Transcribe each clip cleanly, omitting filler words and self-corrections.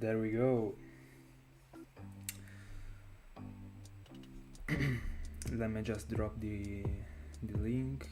There we go. Let me just drop the link.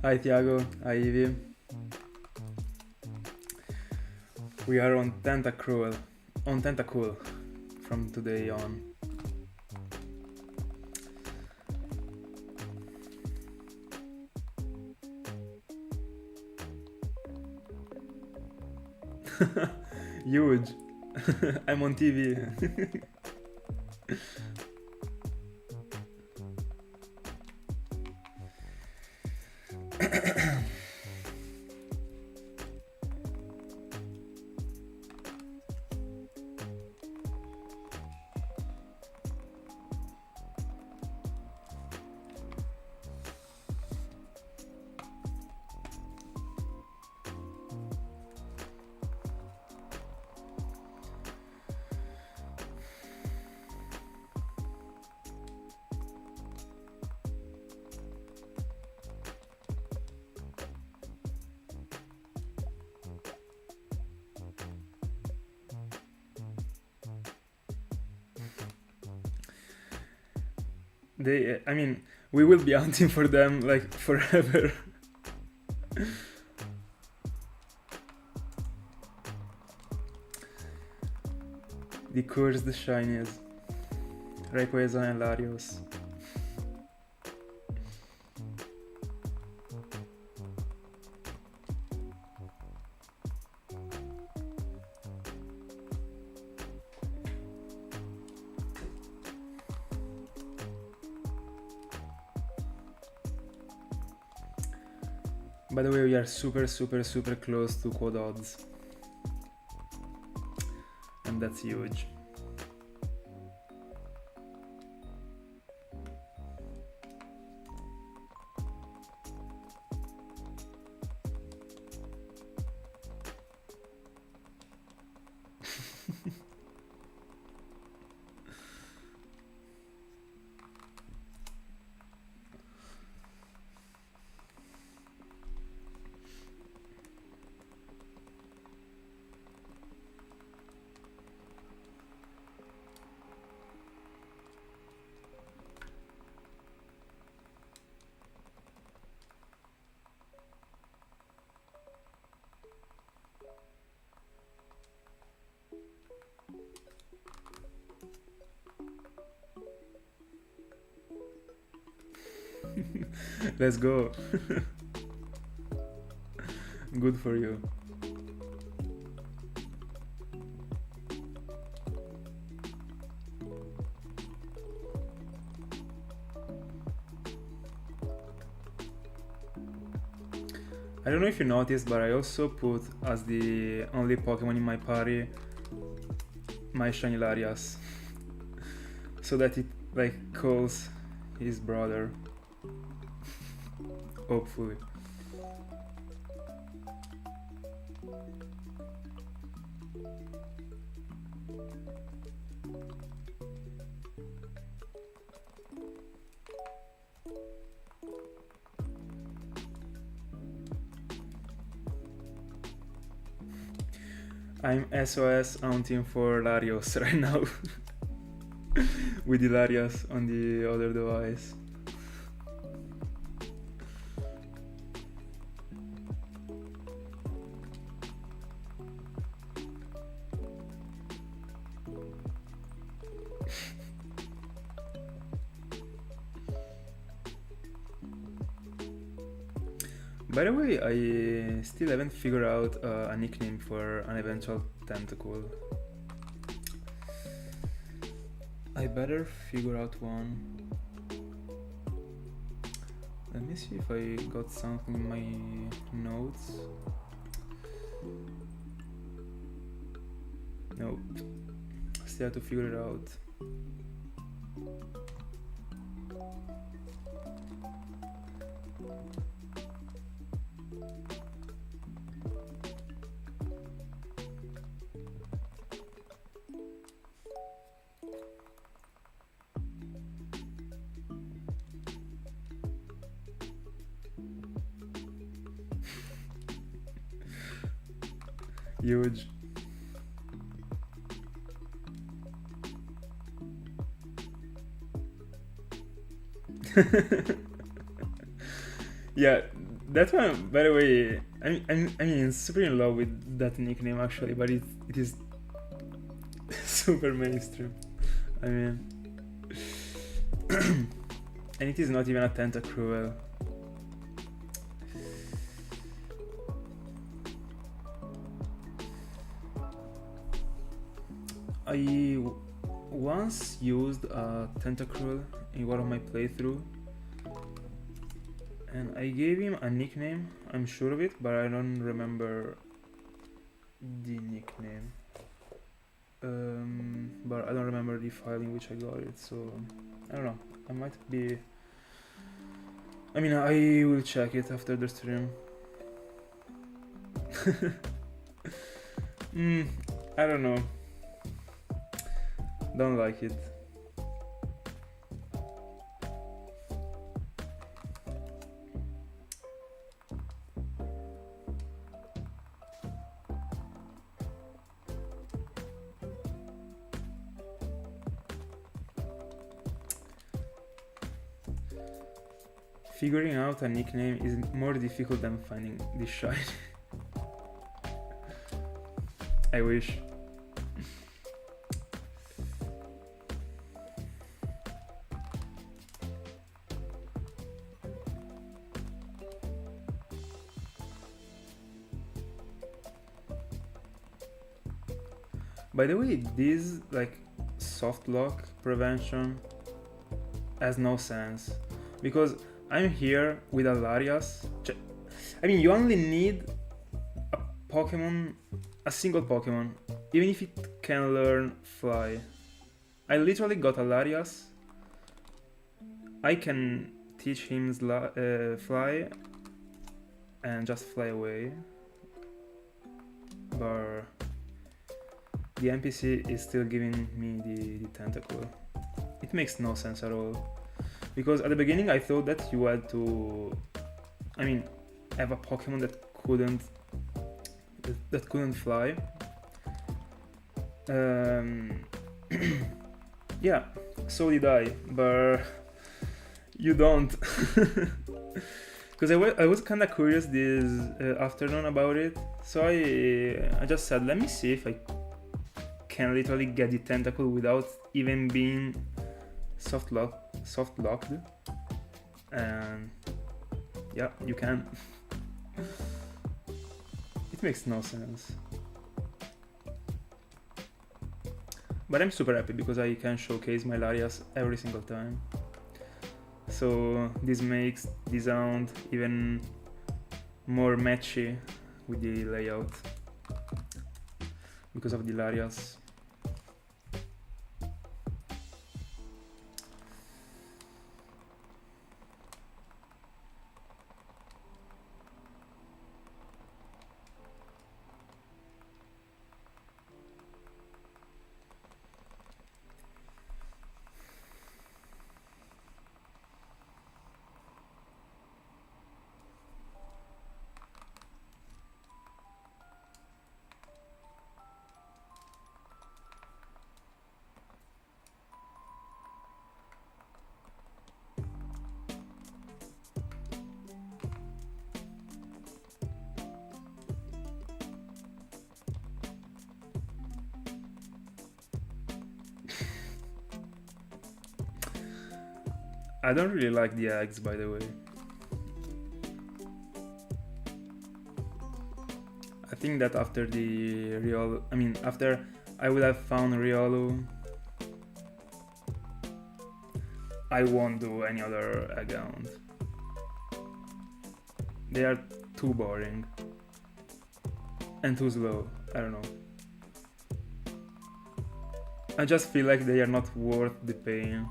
Hi Tiago, hi Ivy. We are on Tentacool from today on. Huge. I'm on TV. I mean, we will be hunting for them like forever. The cursed shinies. Rayquaza and Latios. By the way, we are super close to quad odds. And that's huge. Let's go. Good for you. I don't know if you noticed, but I also put as the only Pokemon in my party my shiny Latias, so that it like calls his brother. Hopefully. I'm SOS hunting for Latios right now with the Latias on the other device. By the way, I still haven't figured out a nickname for an eventual Tentacool. I better figure out one. Let me see if I got something in my notes. Nope. Still have to figure it out. Huge. Yeah, That one, by the way, I mean, super in love with that nickname actually, but it is super mainstream. I mean, and it is not even a Tentacool. I once used a Tentacool in one of my playthrough, and I gave him a nickname, I'm sure of it, but I don't remember the nickname. But I don't remember the file in which I got it, so I don't know. I might be... I mean, I will check it after the stream. I don't know. Don't like it. Figuring out a nickname is more difficult than finding the shiny. I wish. By the way, this like soft lock prevention has no sense, because I'm here with a Latios. I mean, you only need a Pokemon, a single Pokemon, even if it can learn Fly. I literally got a Latios. I can teach him Fly and just fly away, but the NPC is still giving me the Tentacool. It makes no sense at all. Because at the beginning I thought that you had to, I mean, have a Pokemon that couldn't fly. Yeah, so did I, but you don't. Because I was kind of curious this afternoon about it, so I just said, let me see if I can literally get the Tentacool without even being soft locked, and yeah, you can. It makes no sense, but I'm super happy because I can showcase my Latios every single time, so this makes the sound even more matchy with the layout because of the Latios. I don't really like the eggs, by the way. I think that after the Riolu, after I would have found Riolu, I won't do any other egg hound. They are too boring and too slow. I don't know. I just feel like they are not worth the pain.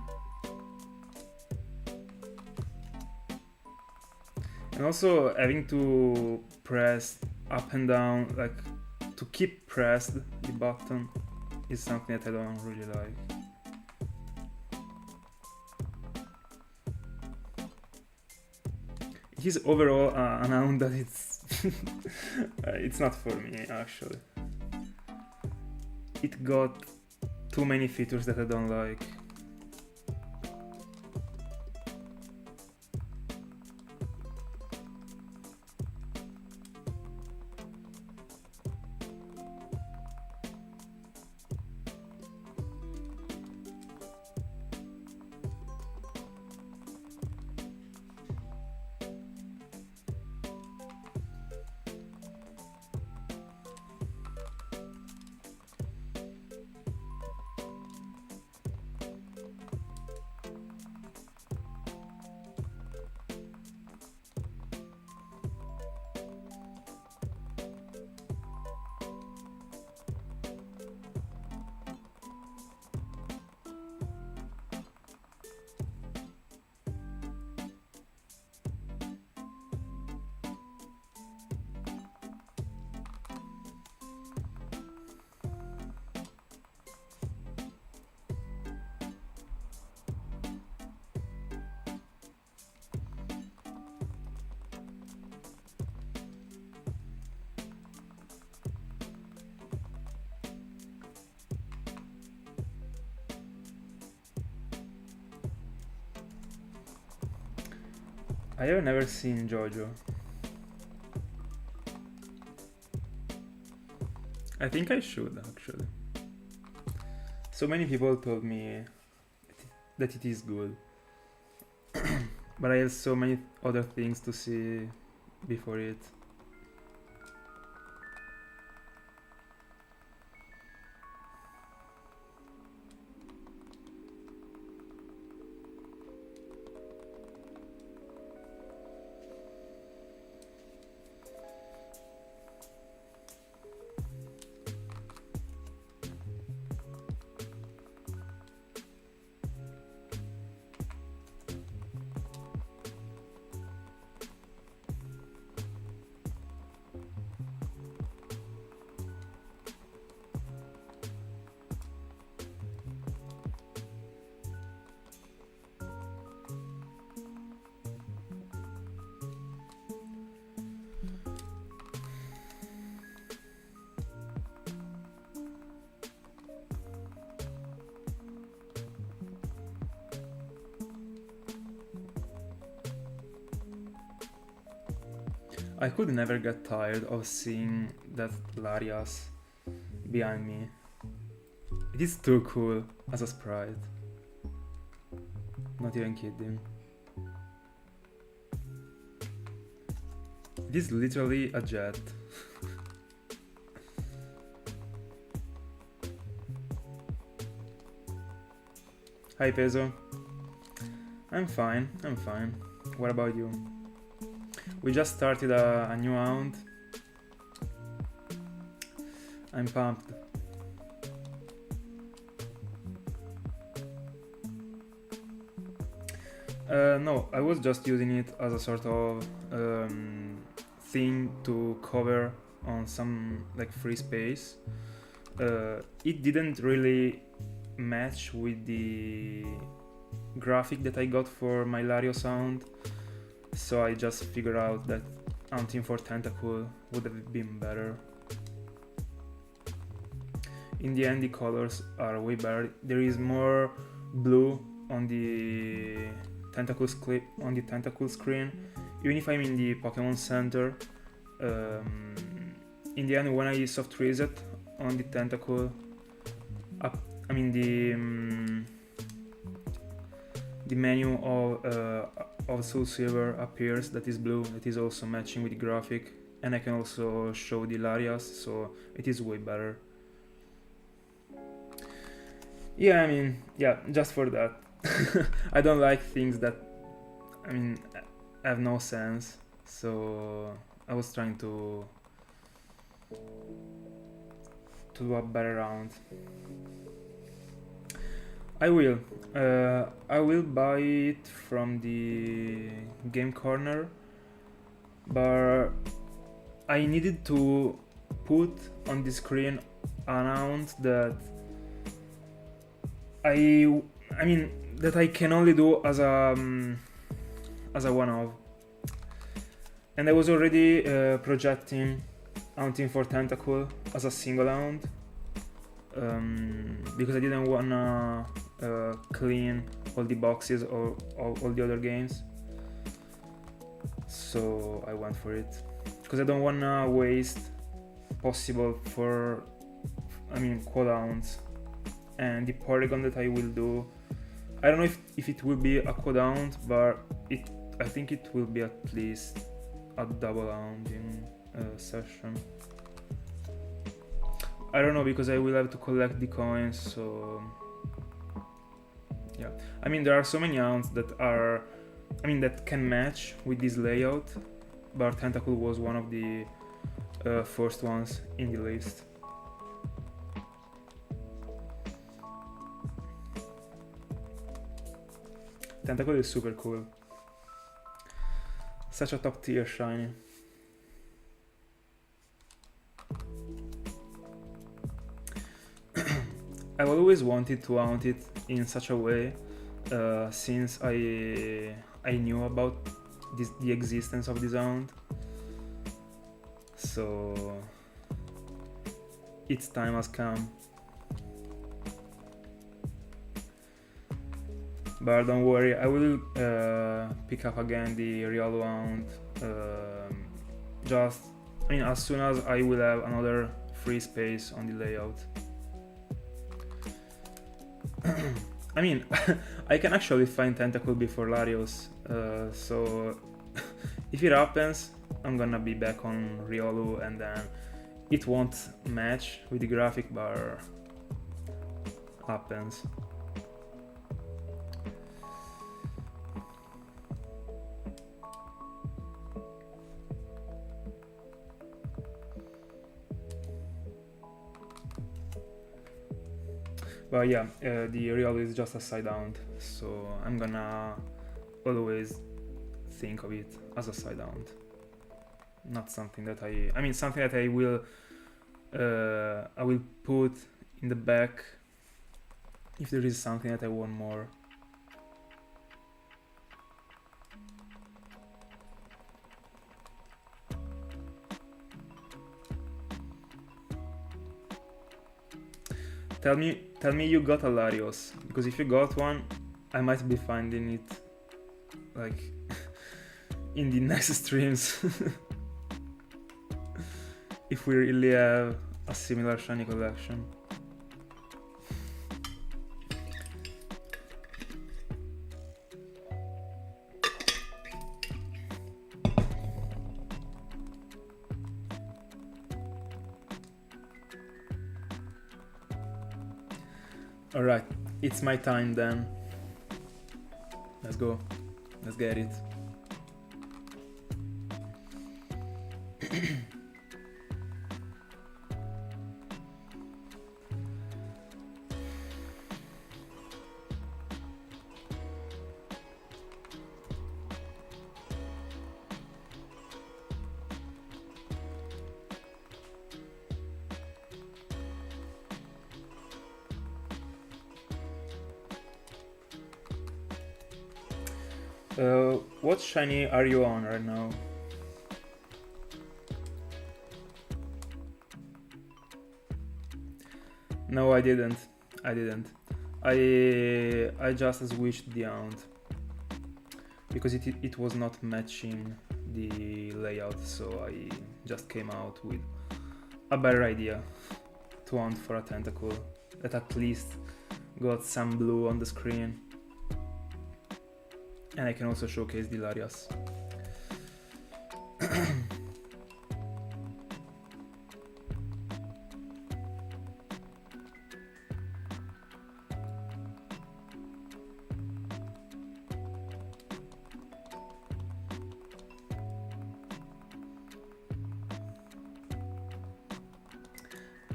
And also having to press up and down, like to keep pressed the button, is something that I don't really like. It is overall an hound that it's not for me actually. It got too many features that I don't like. I have never seen Jojo. I think I should actually. So many people told me that it is good. But I have so many other things to see before it. I could never get tired of seeing that Latios behind me. It is too cool as a sprite. Not even kidding. It is literally a jet. Hi Peso. I'm fine. What about you? We just started a new round. I'm pumped. No, I was just using it as a sort of thing to cover on some like free space. It didn't really match with the graphic that I got for my Latios sound. So I just figured out that hunting for Tentacool would have been better. In the end, the colors are way better. There is more blue on the Tentacool screen. Even if I'm in the Pokemon Center, in the end, when I soft reset on the Tentacool, the menu of SoulSilver appears, that is blue, that is also matching with the graphic, and I can also show the Latios, so it is way better. Yeah, just for that. I don't like things that, have no sense, so I was trying to do a better round. I will buy it from the game corner, but I needed to put on the screen an amount that that I can only do as a one-off, and I was already projecting hunting for Tentacool as a single hound. Because I didn't wanna clean all the boxes or all the other games, so I went for it because I don't wanna waste possible for cooldown. And the polygon that I will do, I don't know if it will be a cooldown, but I think it will be at least a double hound in a session. I don't know, because I will have to collect the coins, so yeah. There are so many hounds that are, that can match with this layout, but Tentacool was one of the first ones in the list. Tentacool is super cool. Such a top tier shiny. I've always wanted to hunt it in such a way, since I knew about the existence of this hound. So its time has come. But don't worry, I will pick up again the real wound as soon as I will have another free space on the layout. I mean, I can actually find Tentacool before Latios, so if it happens, I'm gonna be back on Riolu and then it won't match with the graphic bar happens. But yeah, the Riolu is just a side down, so I'm gonna always think of it as a side down. Not something that something that I will put in the back if there is something that I want more. Tell me you got a Latios, because if you got one, I might be finding it like in the next streams. If we really have a similar shiny collection. Alright, it's my time then. Let's go. Let's get it. What shiny are you on right now? No, I didn't. I just switched the hound because it was not matching the layout, so I just came out with a better idea to hunt for a Tentacool that at least got some blue on the screen. And I can also showcase the Latios.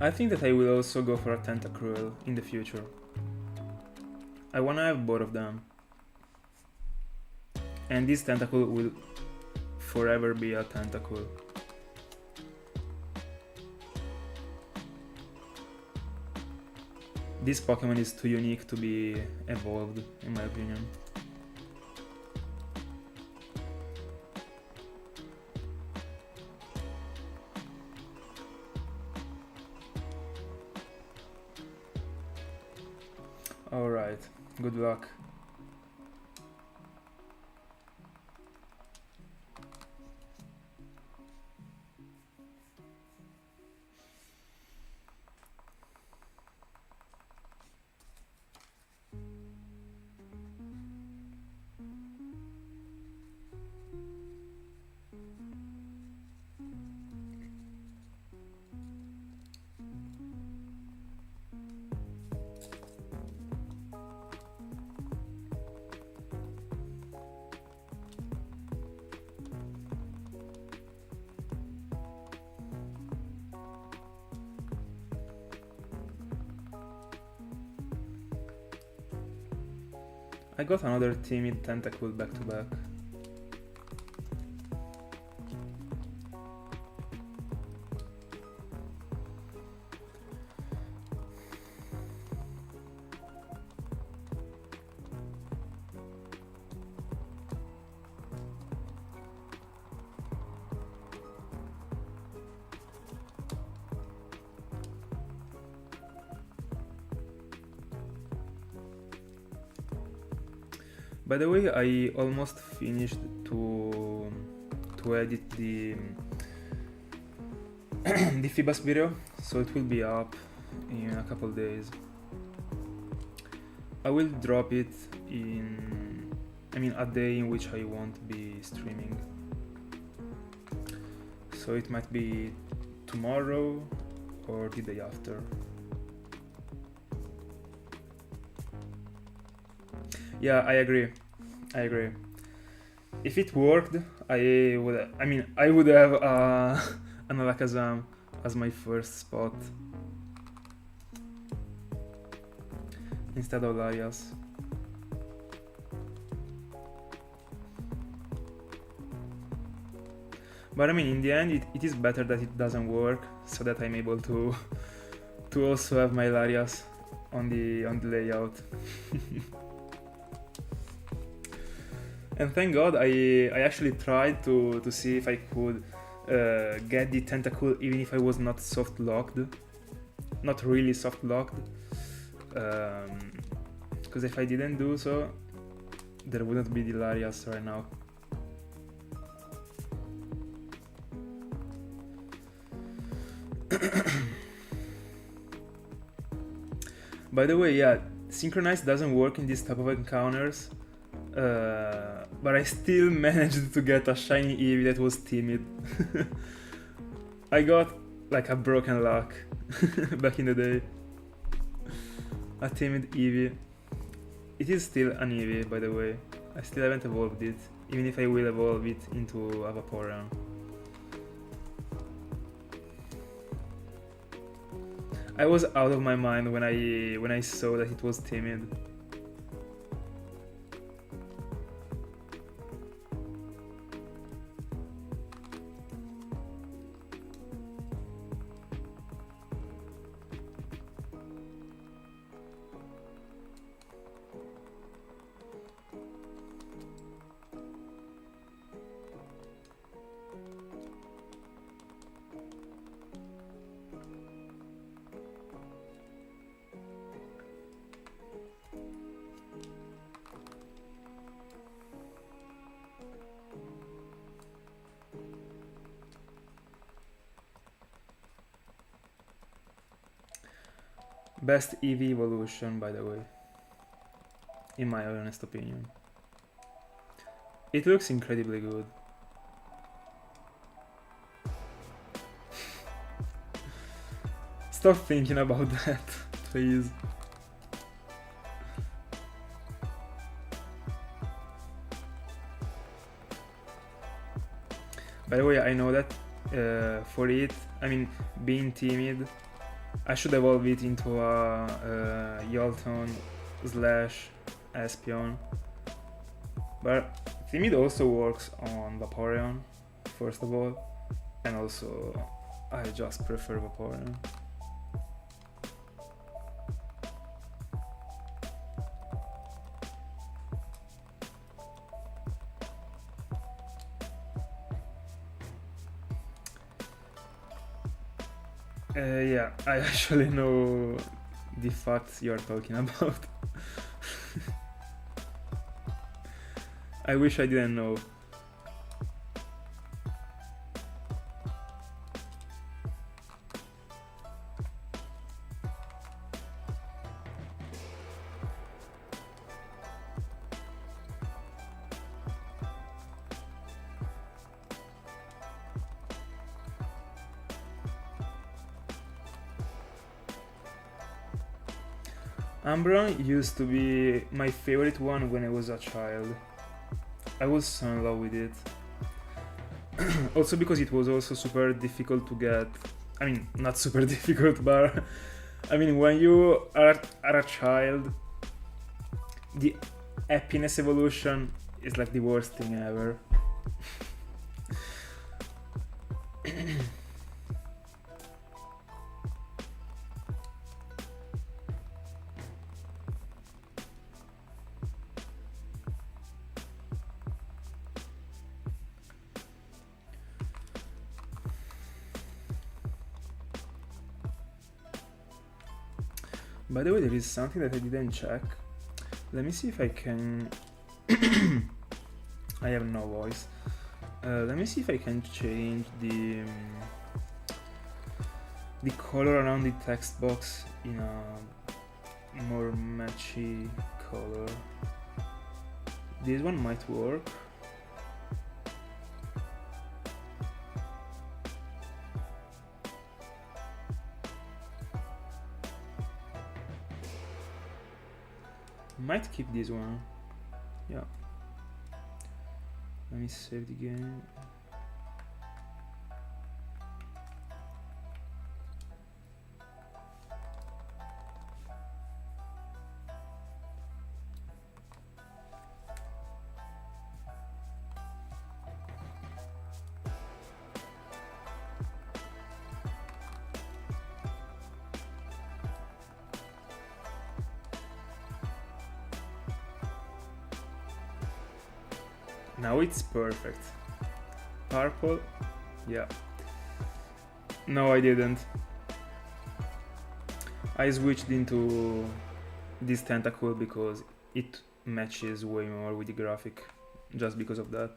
I think that I will also go for a Tentacruel in the future. I wanna have both of them. And this Tentacool will forever be a Tentacool. This Pokemon is too unique to be evolved, in my opinion. Alright, good luck. I got another timid Tentacool back to back. By the way, I almost finished to edit the the Phoebus video, so it will be up in a couple days. I will drop it in, a day in which I won't be streaming. So it might be tomorrow or the day after. Yeah, I agree. If it worked, I would have an Alakazam as my first spot instead of Latios. But in the end, it is better that it doesn't work, so that I'm able to also have my Latios on the layout. And thank God I actually tried to see if I could get the Tentacool even if I was not soft locked. Not really soft locked. Because if I didn't do so, there wouldn't be the Latios right now. By the way, yeah, Synchronize doesn't work in this type of encounters, but I still managed to get a shiny Eevee that was timid. I got like a broken luck back in the day. A timid Eevee. It is still an Eevee, by the way. I still haven't evolved it, even if I will evolve it into a Vaporeon. I was out of my mind when I saw that it was timid. Best Eevee evolution, by the way, in my honest opinion. It looks incredibly good. Stop thinking about that, please. By the way, I know that for it, being timid, I should evolve it into a Yolton / Espion. But timid also works on Vaporeon, first of all, and also I just prefer Vaporeon. Yeah, I actually know the facts you are talking about. I wish I didn't know. Umbreon used to be my favorite one when I was a child. I was so in love with it. Also because it was also super difficult to get. Not super difficult, but when you are a child, the happiness evolution is like the worst thing ever. By the way, there is something that I didn't check. Let me see if I can I have no voice. Let me see if I can change the color around the text box in a more matchy color. This one might work. Might keep this one. Yeah. Let me save the game. Now it's perfect. Purple? Yeah. No, I didn't. I switched into this Tentacool because it matches way more with the graphic, just because of that.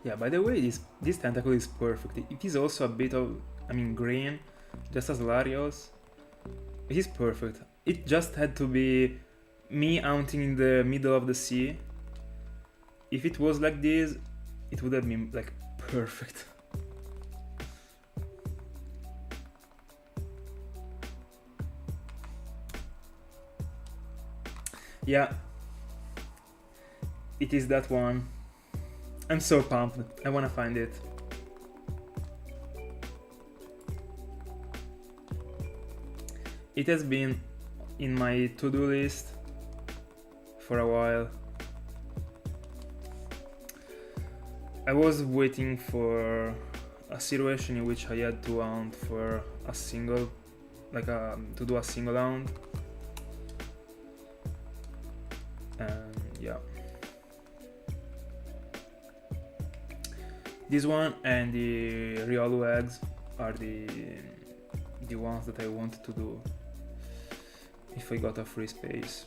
Yeah, by the way, this Tentacool is perfect. It is also a bit of, green, just as Latios. It is perfect. It just had to be me hunting in the middle of the sea. If it was like this, it would have been like perfect. Yeah, it is that one. I'm so pumped. I wanna find it. It has been in my to-do list for a while. I was waiting for a situation in which I had to hunt for a single, to do a single hunt. And yeah. This one and the Riolu eggs are the ones that I want to do if I got a free space.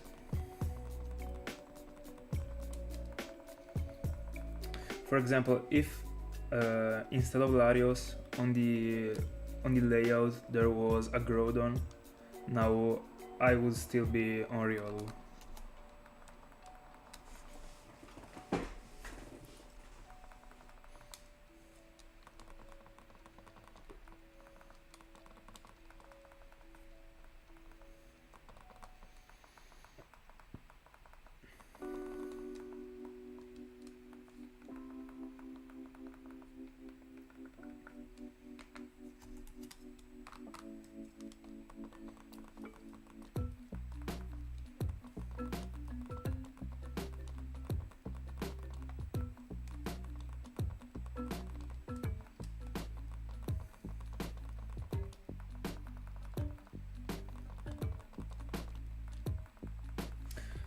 For example, if instead of Latios on the layout there was a Groudon, now I would still be on Riolu.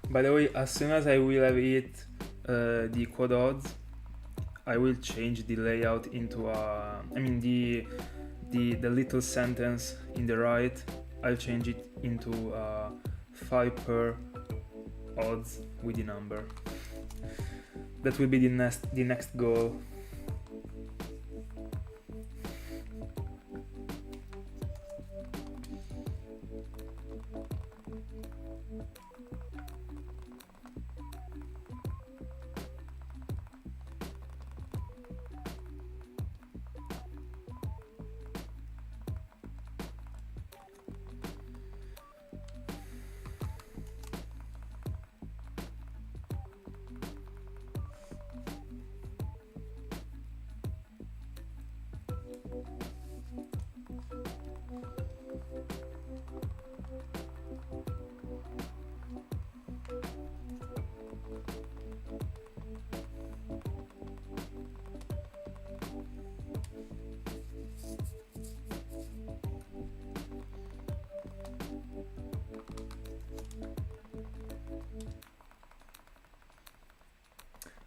By the way, as soon as I will have hit the quad odds, I will change the layout into a... I mean the little sentence in the right, I'll change it into 5 per odds with the number. That will be the next goal.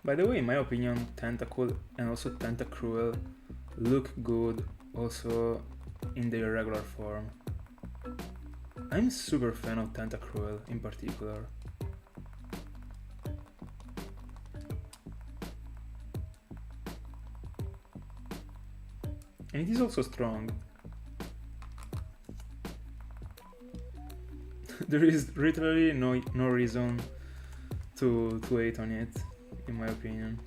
By the way, in my opinion, Tentacool and also Tentacruel look good also in their regular form. I'm super fan of Tentacruel in particular. And it is also strong. There is literally no reason to hate on it, in my opinion.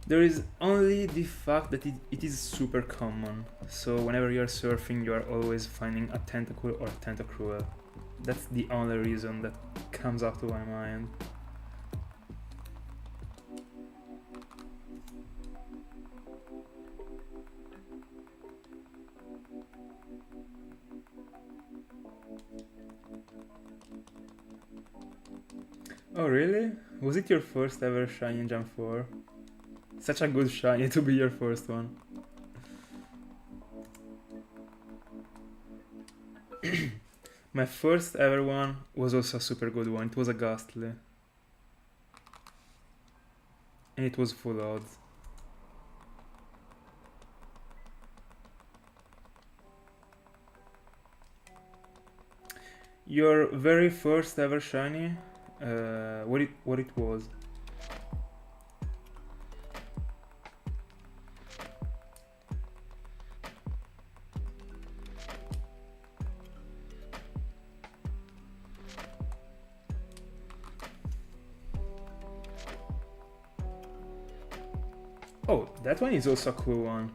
There is only the fact that it is super common, so whenever you are surfing you are always finding a Tentacool or a Tentacruel. That's the only reason that comes up to my mind. Oh really? Was it your first ever shiny in Gen 4? Such a good shiny to be your first one. My first ever one was also a super good one. It was a Ghastly. And it was full odds. Your very first ever shiny? What it was? Oh, that one is also a cool one.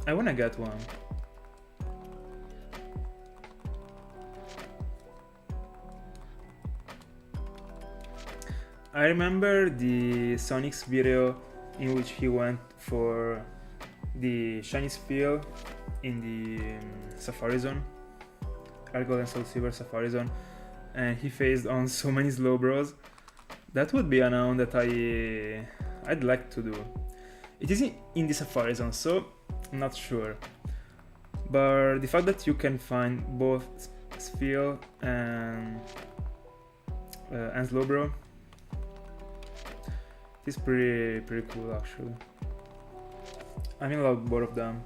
I wanna get one. I remember the Sonic's video in which he went for the shiny spiel in the Safari Zone, Heartgold and Soulsilver Safari Zone, and he faced on so many Slowbros. That would be a noun that I'd like to do. It is in the Safari Zone, so I'm not sure. But the fact that you can find both Spiel and Slowbro is pretty cool actually. I'm in love with both of them.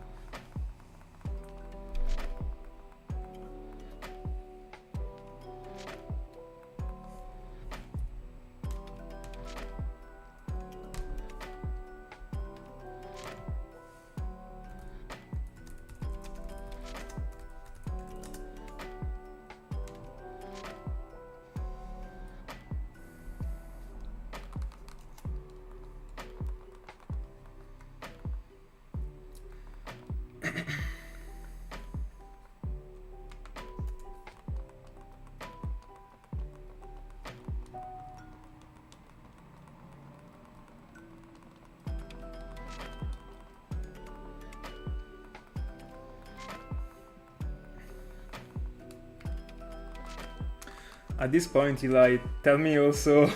At this point, Eli, tell me also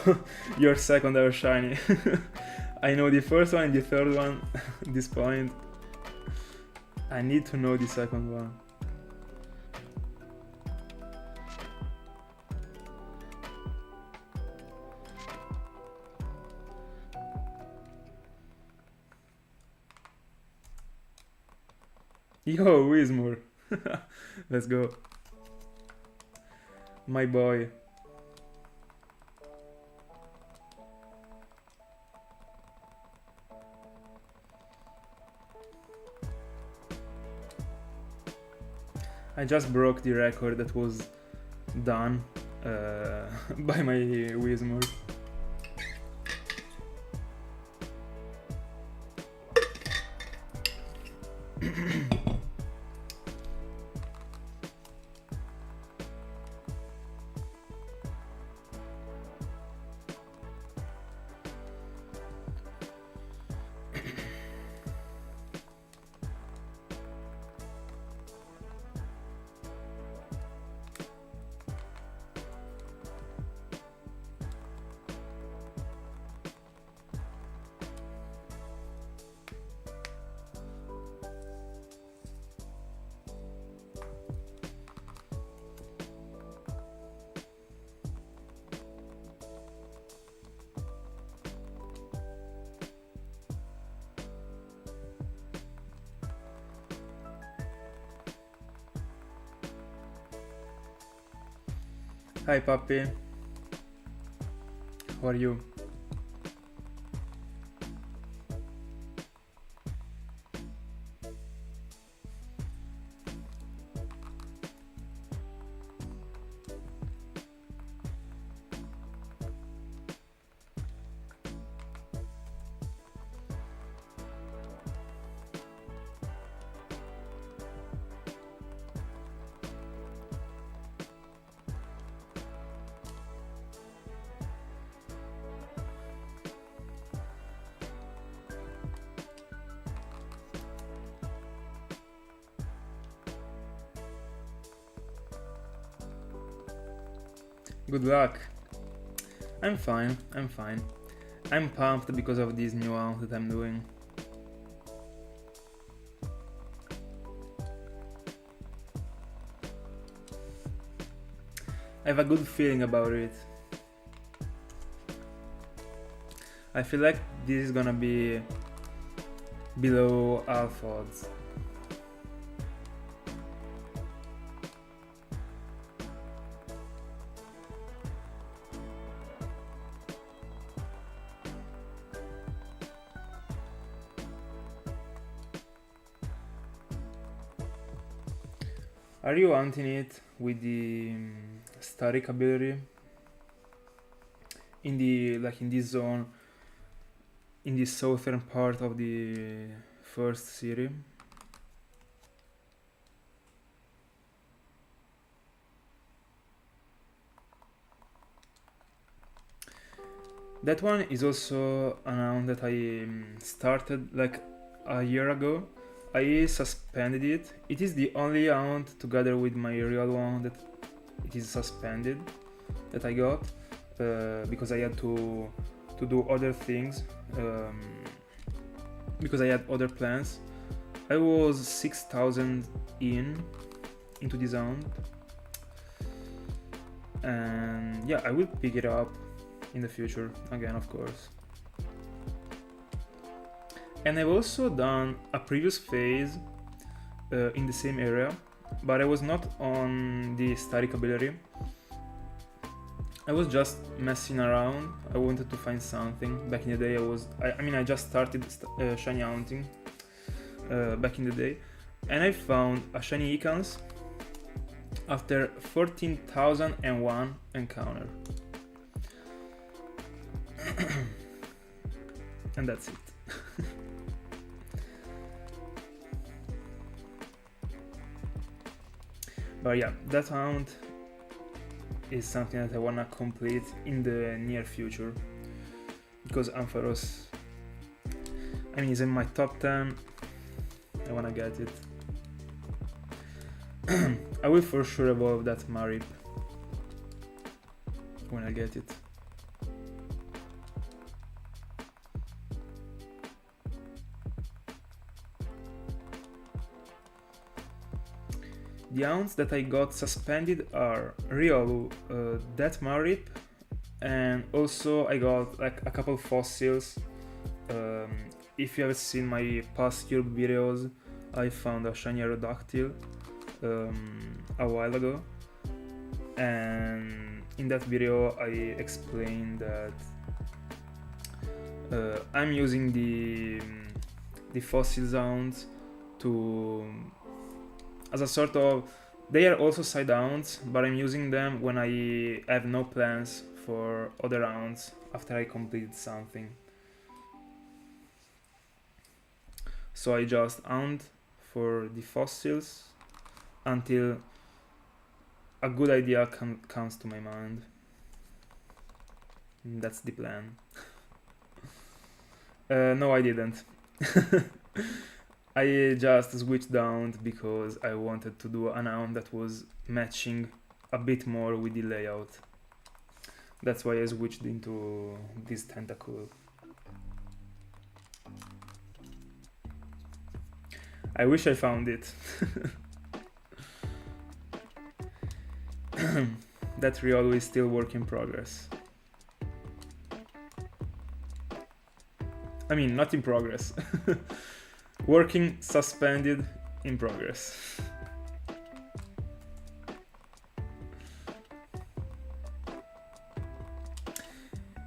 your second ever shiny. I know the first one and the third one at this point. I need to know the second one. Yo, Wismur. Let's go. My boy. I just broke the record that was done by my Wismur. Hi puppy, how are you? Good luck. I'm fine, I'm fine. I'm pumped because of this new one that I'm doing. I have a good feeling about it. I feel like this is gonna be below half odds. Are you hunting it with the static ability? In this zone, in the southern part of the first city? That one is also an hunt that I started like a year ago. I suspended it. It is the only hunt together with my real one that it is suspended that I got because I had to do other things because I had other plans. I was 6,000 into this hunt, and yeah, I will pick it up in the future again, of course. And I've also done a previous phase in the same area, but I was not on the static ability. I was just messing around. I wanted to find something. Back in the day I just started shinyhunting back in the day, and I found a shiny icons after 14,001 encounter. And that's it. But yeah, that hunt is something that I wanna complete in the near future because Ampharos, I mean, is in my top 10. I wanna get it. I will for sure evolve that Marip when I get it. The hounds that I got suspended are Riolu, that Marip, and also I got like a couple fossils. If you have seen my past Europe videos, I found a shiny Aerodactyl a while ago, and in that video I explained that I'm using the fossil zones to as a sort of, they are also side rounds, but I'm using them when I have no plans for other rounds after I complete something. So I just hunt for the fossils until a good idea comes to my mind. That's the plan. No, I didn't. I just switched down because I wanted to do an hunt that was matching a bit more with the layout. That's why I switched into this Tentacool. I wish I found it. That Riolu is still work in progress. I mean, not in progress. Working suspended in progress.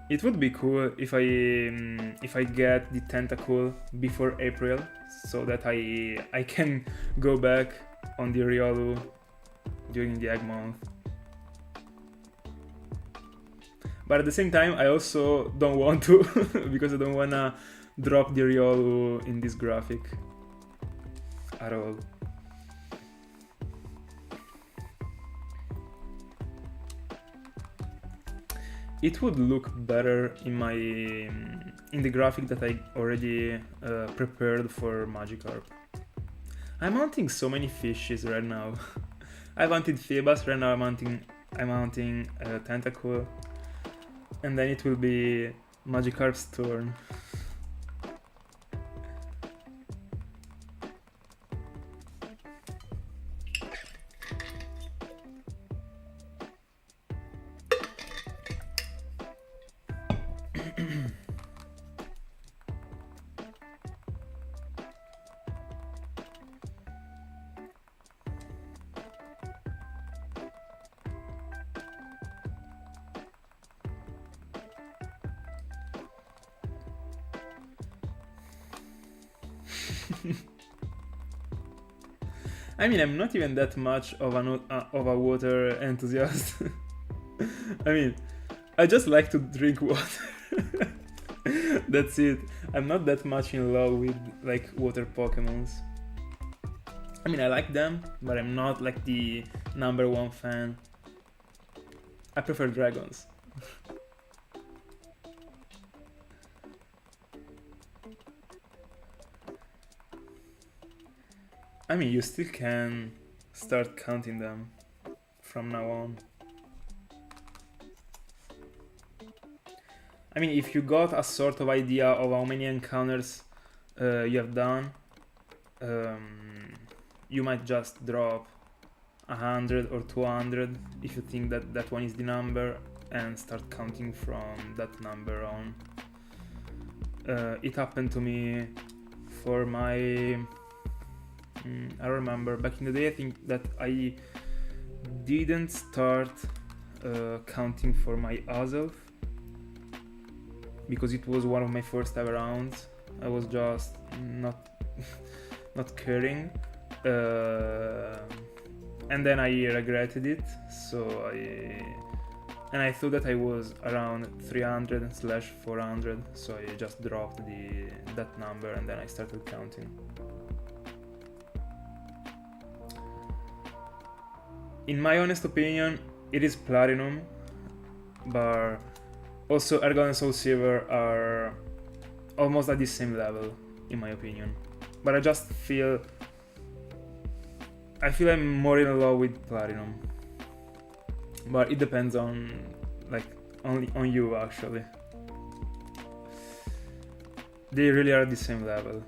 It would be cool if I get the Tentacool before April, so that I can go back on the Riolu during the egg month. But at the same time, I also don't want to because I don't wanna drop the Riolu in this graphic at all. It would look better in the graphic that I already prepared for Magikarp. I'm hunting so many fishes right now. I've hunted Phoebus, right now I'm hunting Tentacool, and then it will be Magikarp's turn. I mean, I'm not even that much of a water enthusiast. I mean, I just like to drink water. That's it. I'm not that much in love with like water Pokemons. I mean, I like them, but I'm not like the #1 fan. I prefer dragons. I mean, you still can start counting them from now on. I mean, if you got a sort of idea of how many encounters you have done, you might just drop 100 or 200 if you think that that one is the number, and start counting from that number on. It happened to me for my... I remember back in the day, I think that I didn't start counting for my Azelf because it was one of my first ever rounds. I was just not caring, and then I regretted it. So I thought that I was around 300/400, so I just dropped that number and then I started counting. In my honest opinion, it is Platinum, but also HeartGold and SoulSilver are almost at the same level, in my opinion. But I just feel I'm more in love with Platinum. But it depends on, like, only on you actually. They really are at the same level.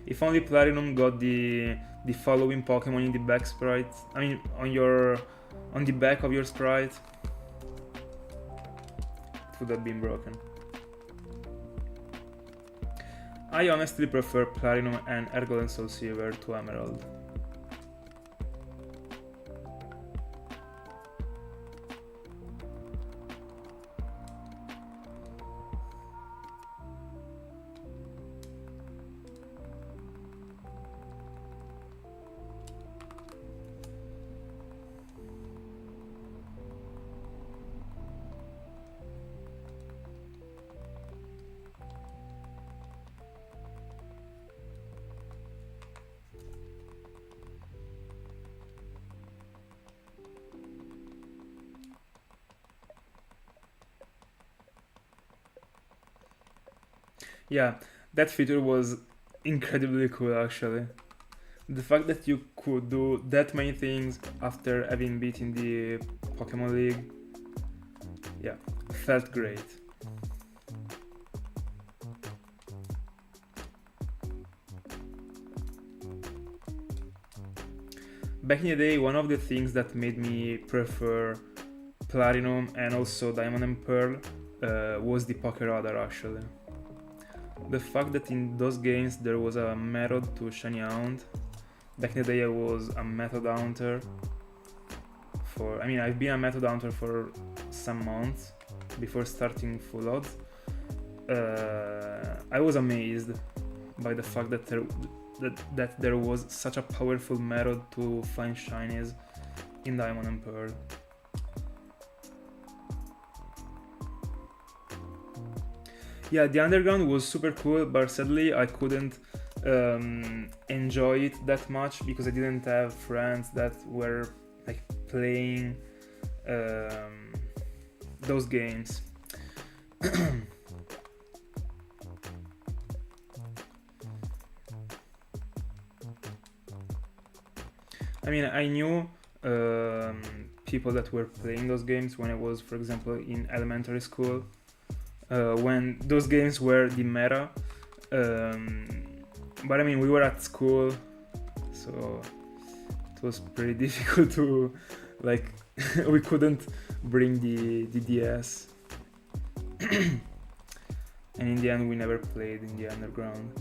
If only Platinum got the following Pokemon in the back sprite, I mean on the back of your sprite, it would have been broken. I honestly prefer Platinum and Heartgold and Soul Silver to Emerald. Yeah, that feature was incredibly cool actually. The fact that you could do that many things after having beaten the Pokemon League, yeah, felt great. Back in the day, one of the things that made me prefer Platinum and also Diamond and Pearl was the Poké Radar actually. The fact that in those games there was a method to shinyhunt. Back in the day I was a method hunter I've been a method hunter for some months before starting fullodds. I was amazed by the fact that there was such a powerful method to find shinies in Diamond and Pearl. Yeah, the underground was super cool, but sadly I couldn't enjoy it that much because I didn't have friends that were like playing those games. I knew people that were playing those games when I was, for example, in elementary school, when those games were the meta. But we were at school, so it was pretty difficult to, we couldn't bring the DS. And in the end, we never played in the underground.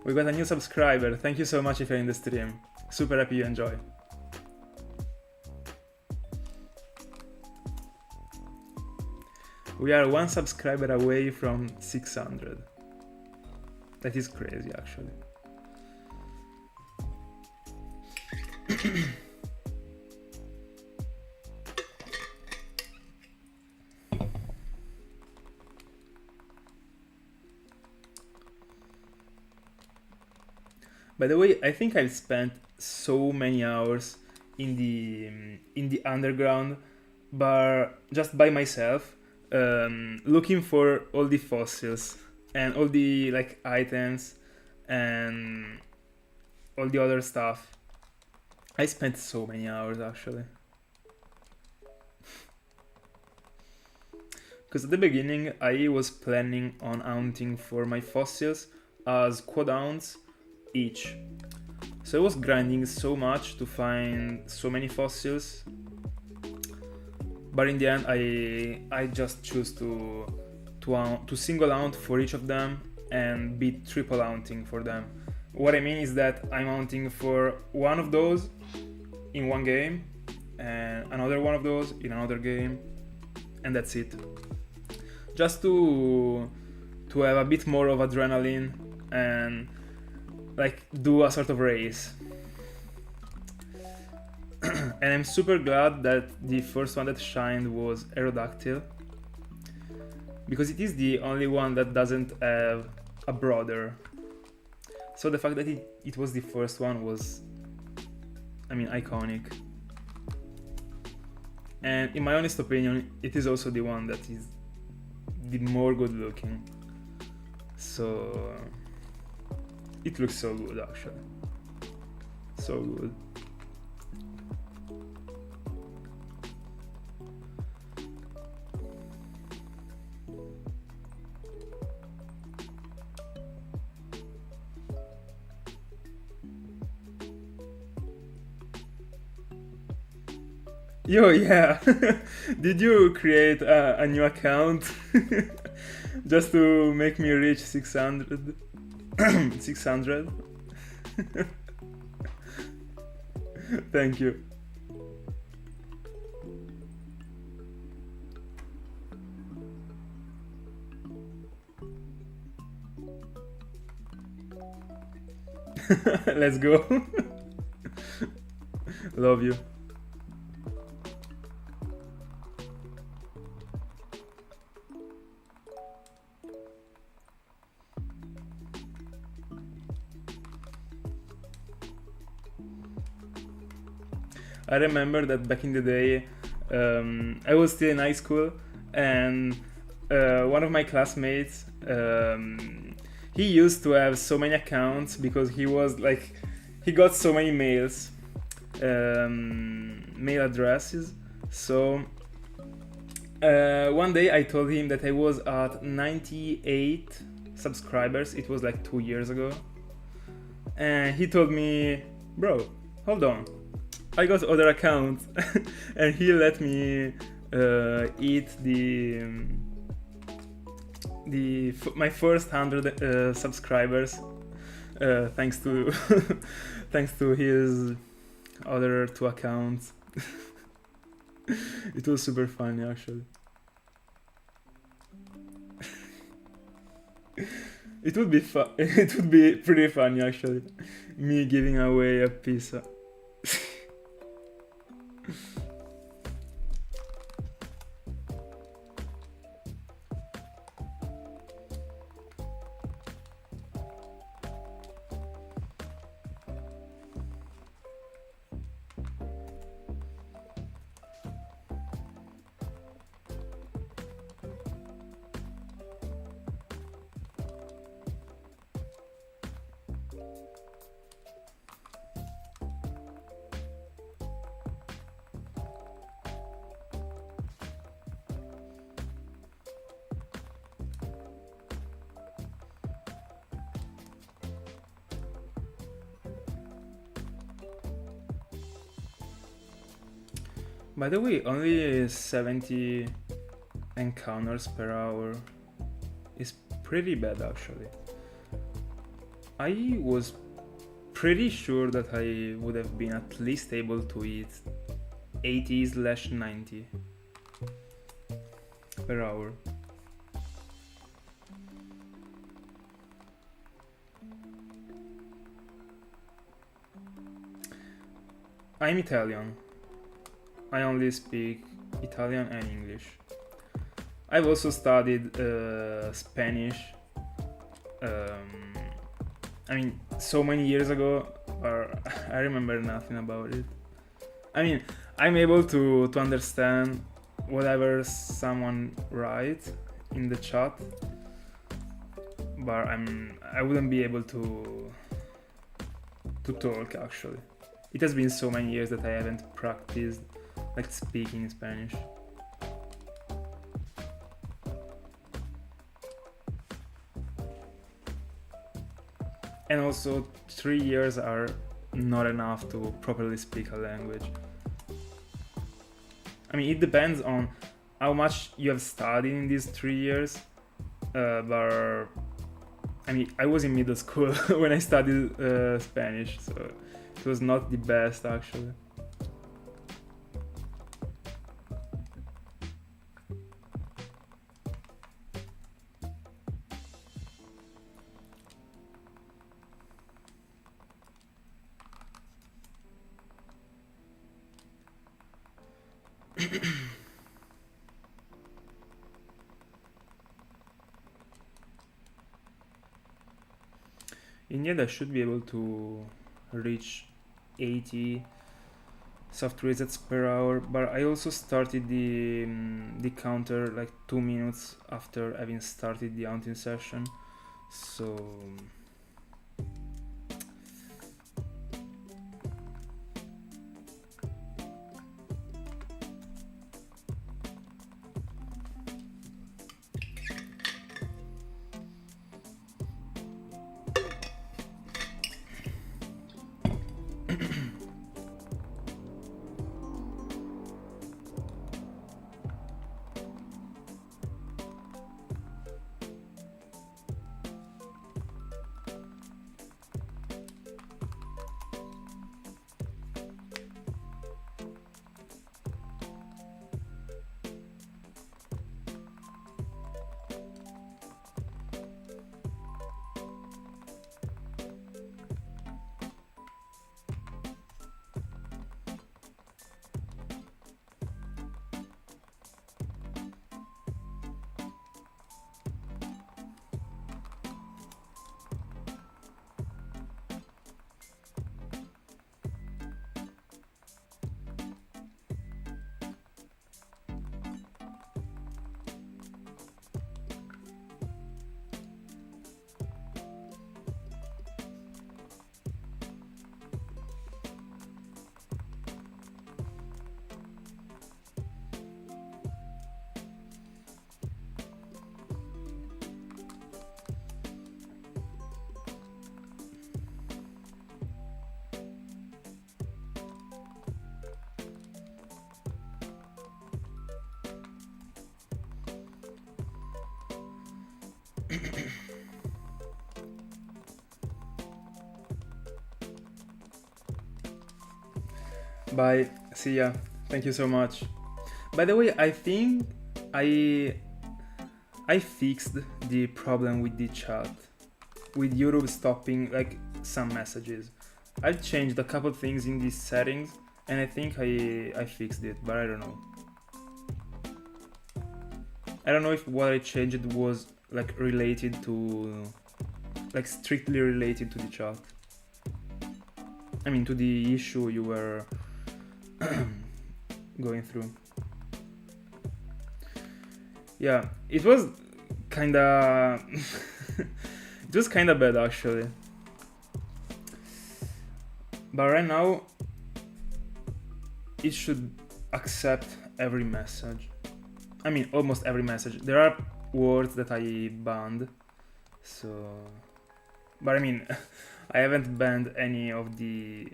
We got a new subscriber. Thank you so much if you're in the stream. Super happy you enjoy. We are one subscriber away from 600. That is crazy, actually. By the way, I think I've spent so many hours in the underground, but just by myself, looking for all the fossils and all the items and all the other stuff. I spent so many hours actually. Because at the beginning I was planning on hunting for my fossils as quad hounds each. So I was grinding so much to find so many fossils, but in the end I just choose to single hunt for each of them and be triple hunting for them. What I mean is that I'm hunting for one of those in one game and another one of those in another game, and that's it. Just to have a bit more of adrenaline and do a sort of race. And I'm super glad that the first one that shined was Aerodactyl, because it is the only one that doesn't have a brother. So the fact that it was the first one was, iconic. And in my honest opinion, it is also the one that is the more good looking. So it looks so good actually. So good. Yo, yeah. Did you create a new account just to make me reach 600? 600? Thank you. Let's go. Love you. I remember that back in the day, I was still in high school, and one of my classmates, he used to have so many accounts because he was like, he got so many mails, mail addresses. So one day I told him that I was at 98 subscribers. It was like 2 years ago, and he told me, "Bro, hold on, I got other accounts," and he let me eat my first 100 subscribers, thanks to thanks to his other 2 accounts. It was super funny, actually. It would be it would be pretty funny, actually, me giving away a pizza. By the way, only 70 encounters per hour is pretty bad, actually. I was pretty sure that I would have been at least able to hit 80/90 per hour. I'm Italian. I only speak Italian and English. I've also studied Spanish. I mean, so many years ago, or I remember nothing about it. I mean, I'm able to understand whatever someone writes in the chat, but I wouldn't be able to talk, actually. It has been so many years that I haven't practiced like speaking Spanish. And also 3 years are not enough to properly speak a language. I mean, it depends on how much you have studied in these 3 years, but I mean, I was in middle school when I studied Spanish, so it was not the best, actually. In the end, I should be able to reach 80 soft resets per hour, but I also started the counter like 2 minutes after having started the hunting session, so Bye. See ya. Thank you so much. By the way, I think I fixed the problem with the chat, with YouTube stopping like some messages. I changed a couple things in these settings, and I think I fixed it, but I don't know. I don't know if what I changed was like related to, like strictly related to the chat. I mean, to the issue you were going through. Yeah, it was kinda it was kinda bad actually. But right now it should accept every message. I mean, almost every message. There are words that I banned, so, but I mean I haven't banned any of the,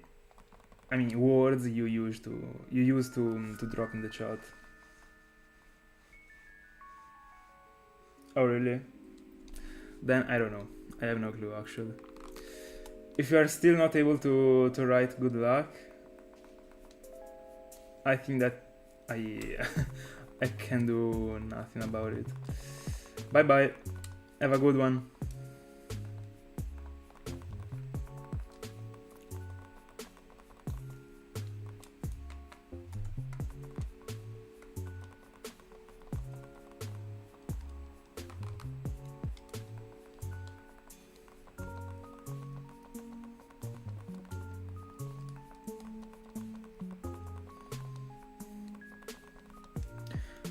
I mean, words you used to drop in the chat. Oh really? Then I don't know. I have no clue actually. If you are still not able to write good luck, I think that I I can do nothing about it. Bye bye. Have a good one.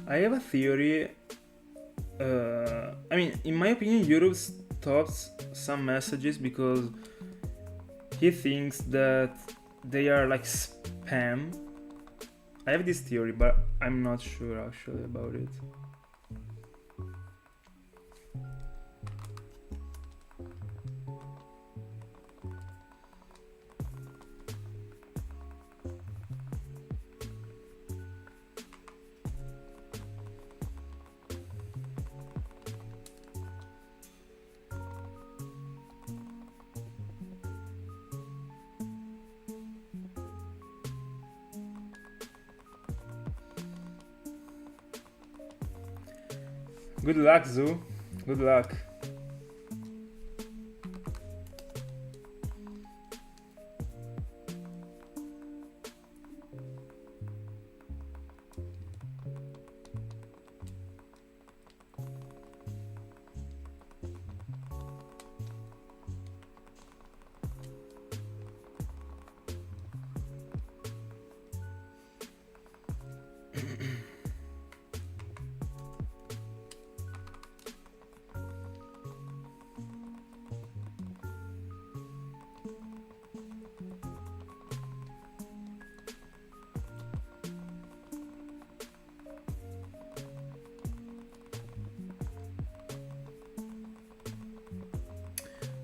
I have a theory. I mean, in my opinion, YouTube stops some messages because he thinks that they are like spam. I have this theory, but I'm not sure actually about it. Good luck, Zoo. Good luck.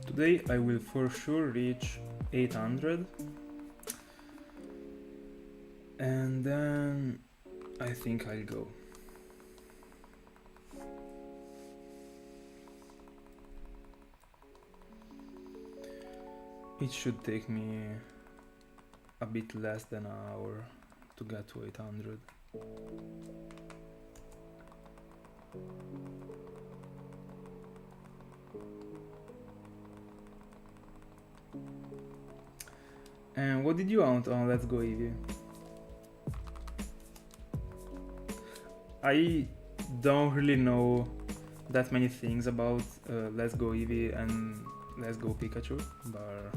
Today I will for sure reach 800, and then I think I'll go. It should take me a bit less than an hour to get to 800. And what did you want on Let's Go Eevee? I don't really know that many things about Let's Go Eevee and Let's Go Pikachu, but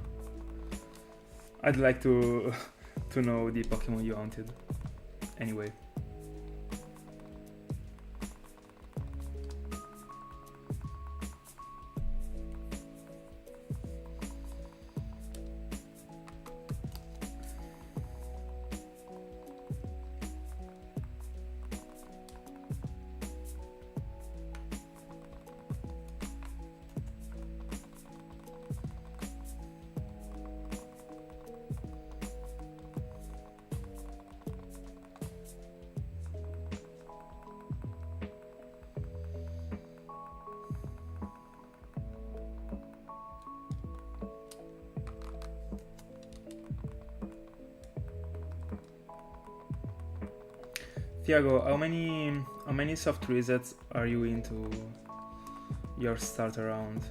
I'd like to to know the Pokemon you wanted. Anyway. Thiago, how many soft resets are you into your start round?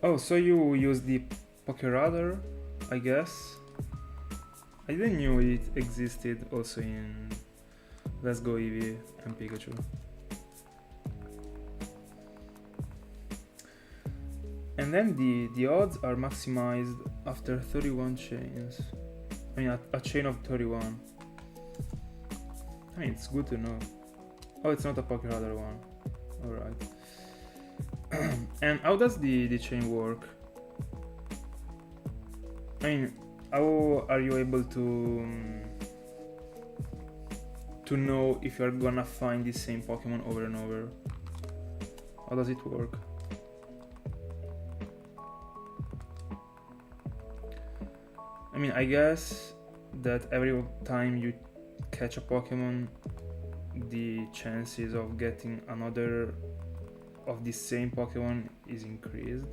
Oh, so you use the Pokeradar, I guess? I didn't know it existed also in Let's Go Eevee and Pikachu. And then the odds are maximized after 31 chains. I mean, a chain of 31. I mean, it's good to know. Oh, it's not a Pokeradar one. Alright. And how does the chain work? I mean, how are you able to know if you're gonna find the same Pokemon over and over? How does it work? I mean, I guess that every time you catch a Pokemon, the chances of getting another of the same Pokemon is increased.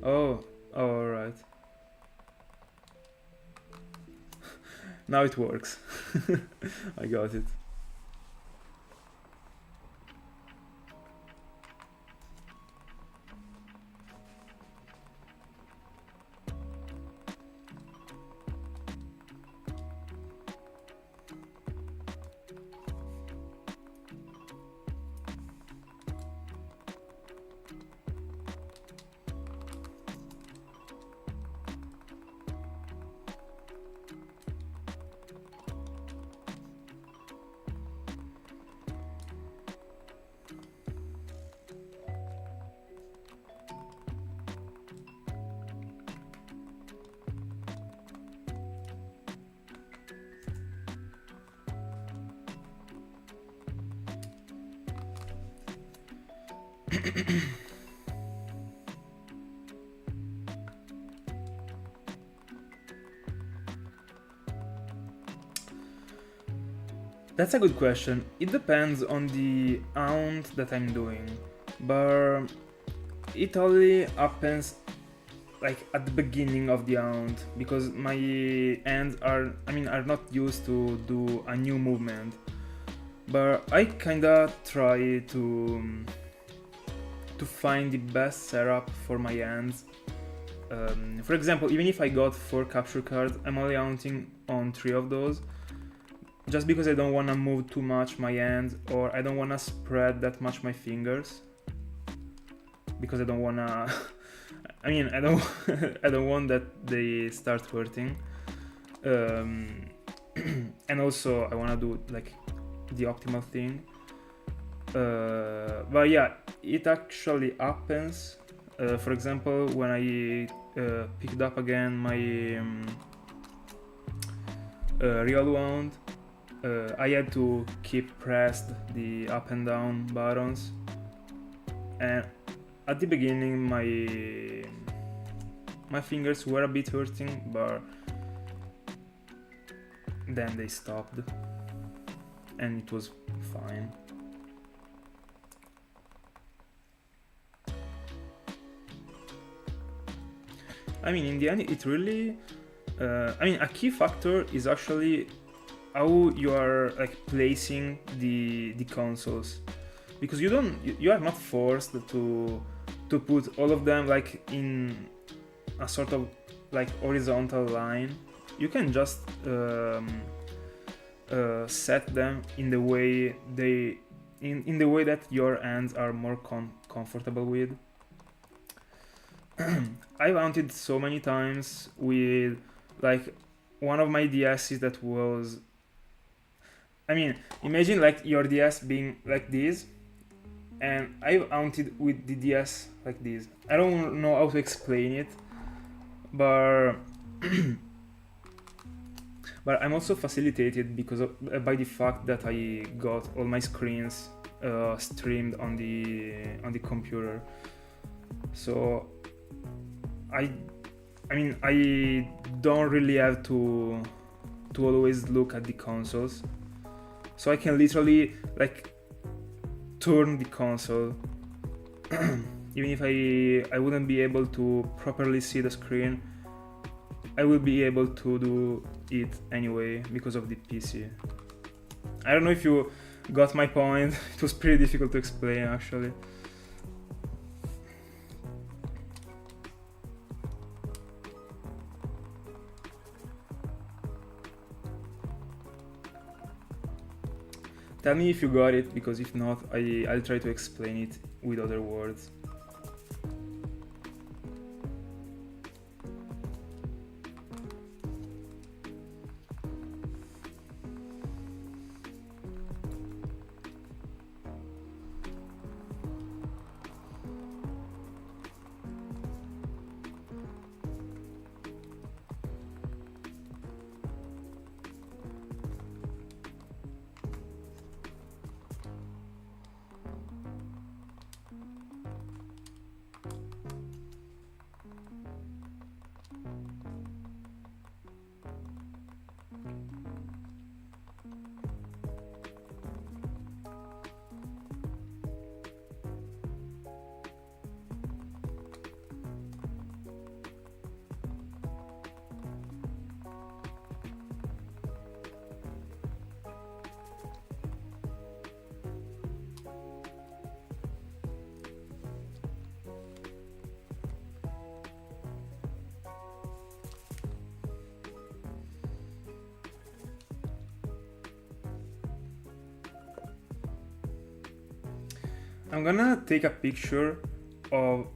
Oh, alright. Now it works. I got it. That's a good question. It depends on the hunt that I'm doing, but it only happens like at the beginning of the hunt because my hands are not used to do a new movement. But I kinda try to find the best setup for my hands. For example, even if I got 4 capture cards, I'm only hunting on 3 of those. Just because I don't want to move too much my hands, or I don't want to spread that much my fingers. Because I don't want to... I mean, I don't I don't want that they start hurting. And also I want to do like the optimal thing. But yeah, it actually happens. For example, when I picked up again my real wound, I had to keep pressed the up and down buttons, and at the beginning my fingers were a bit hurting, but then they stopped and it was fine. I mean, in the end, it really... a key factor is actually how you are like placing the consoles, because you are not forced to put all of them like in a sort of like horizontal line. You can just set them in the way in the way that your hands are more comfortable with. I've hunted so many times with like one of my DSs that was... I mean, imagine like your DS being like this, and I've hunted with the DS like this. I don't know how to explain it, but but I'm also facilitated because of, by the fact that I got all my screens streamed on the computer. So I mean, I don't really have to to always look at the consoles. So I can literally like turn the console. Even if I wouldn't be able to properly see the screen, I will be able to do it anyway because of the PC. I don't know if you got my point. It was pretty difficult to explain actually. Tell me if you got it, because if not, I'll try to explain it with other words. I'm gonna take a picture of,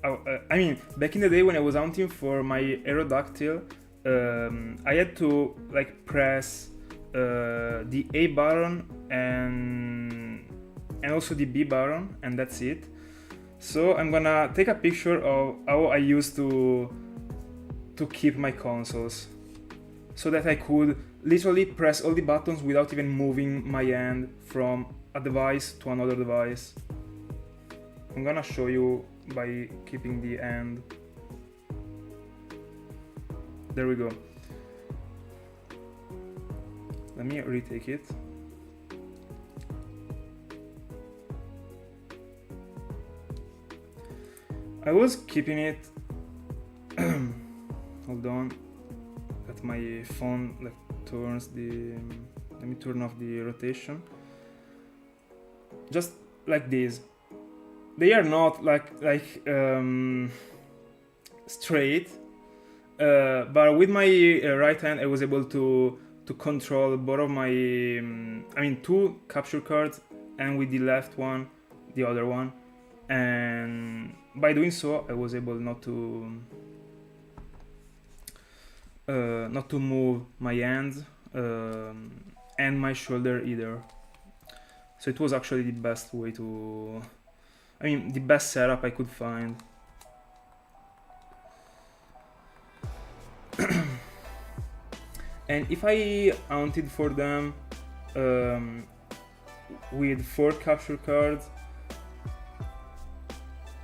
I mean, back in the day when I was hunting for my Aerodactyl, I had to like press the A button and also the B button, and that's it. So I'm gonna take a picture of how I used to keep my consoles, so that I could literally press all the buttons without even moving my hand from a device to another device. I'm gonna show you by keeping the hand. There we go. Let me retake it. I was keeping it. Hold on. That my phone like turns the. Let me turn off the rotation. Just like this. They are not straight, but with my right hand I was able to control both of my, I mean, two capture cards, and with the left one, the other one, and by doing so I was able not to move my hands and my shoulder either. So it was actually the best way to, I mean, the best setup I could find. And if I hunted for them with 4 capture cards,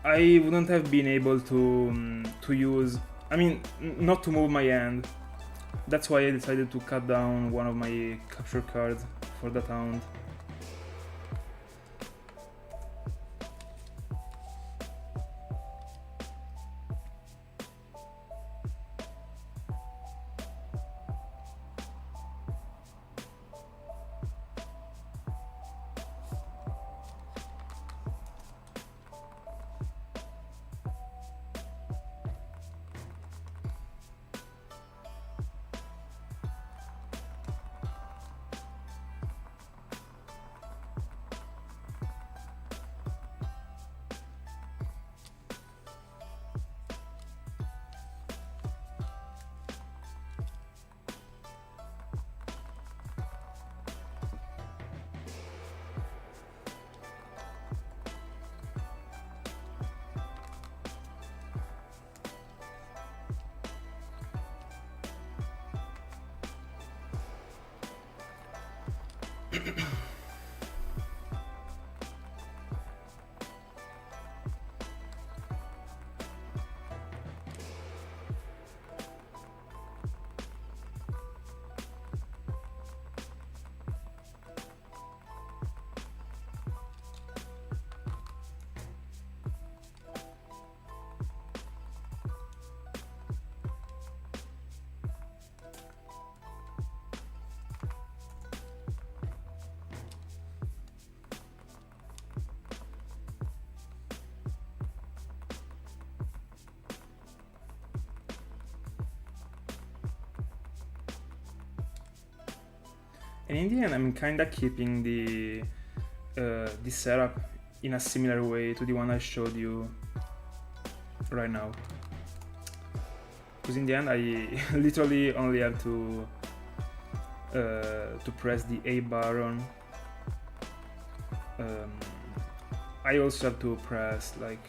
I wouldn't have been able to use, I mean, not to move my hand. That's why I decided to cut down one of my capture cards for that hunt. And in the end, I'm kinda keeping the setup in a similar way to the one I showed you right now. Because in the end, I literally only have to press the A button. I also have to press like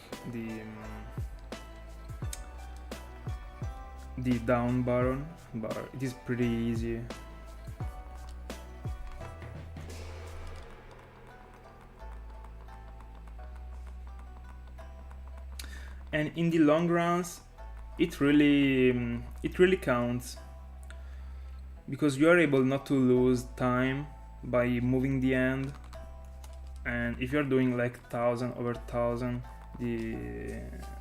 the down button, but it is pretty easy. And in the long runs, it really counts, because you are able not to lose time by moving the end. And if you're doing like 1000 over 1000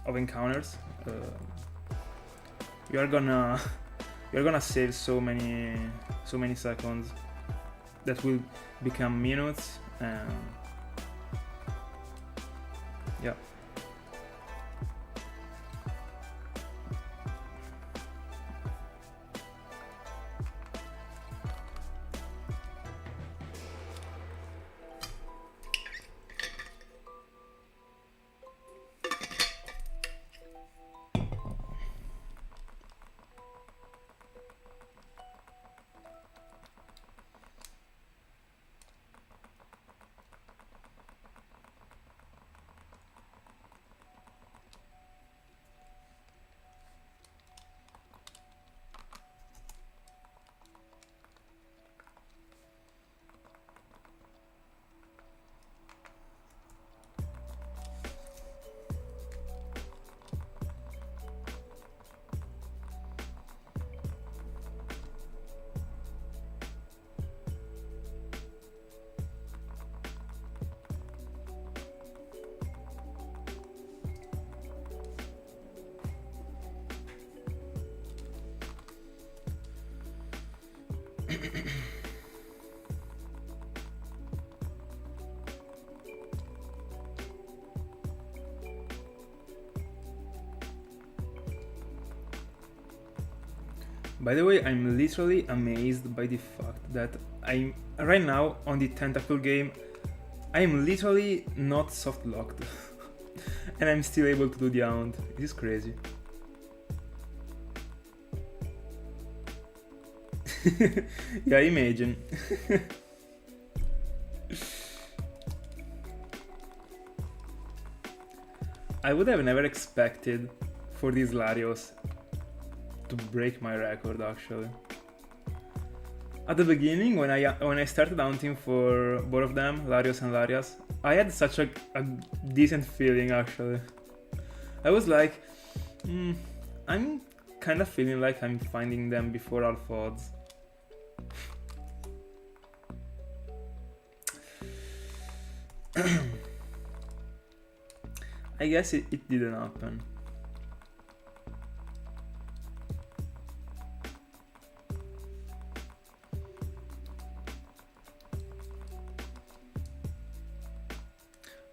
of encounters, you're gonna save so many seconds that will become minutes. And yeah. By the way, I'm literally amazed by the fact that I'm right now on the Tentacool game. I'm literally not soft locked and I'm still able to do the Hound. It is crazy. Yeah, imagine. I would have never expected for these Latios to break my record, actually. At the beginning, when I started hunting for both of them, Latios and Latias, I had such a decent feeling, actually. I was like, I'm kind of feeling like I'm finding them before Alpha odds. I guess it didn't happen.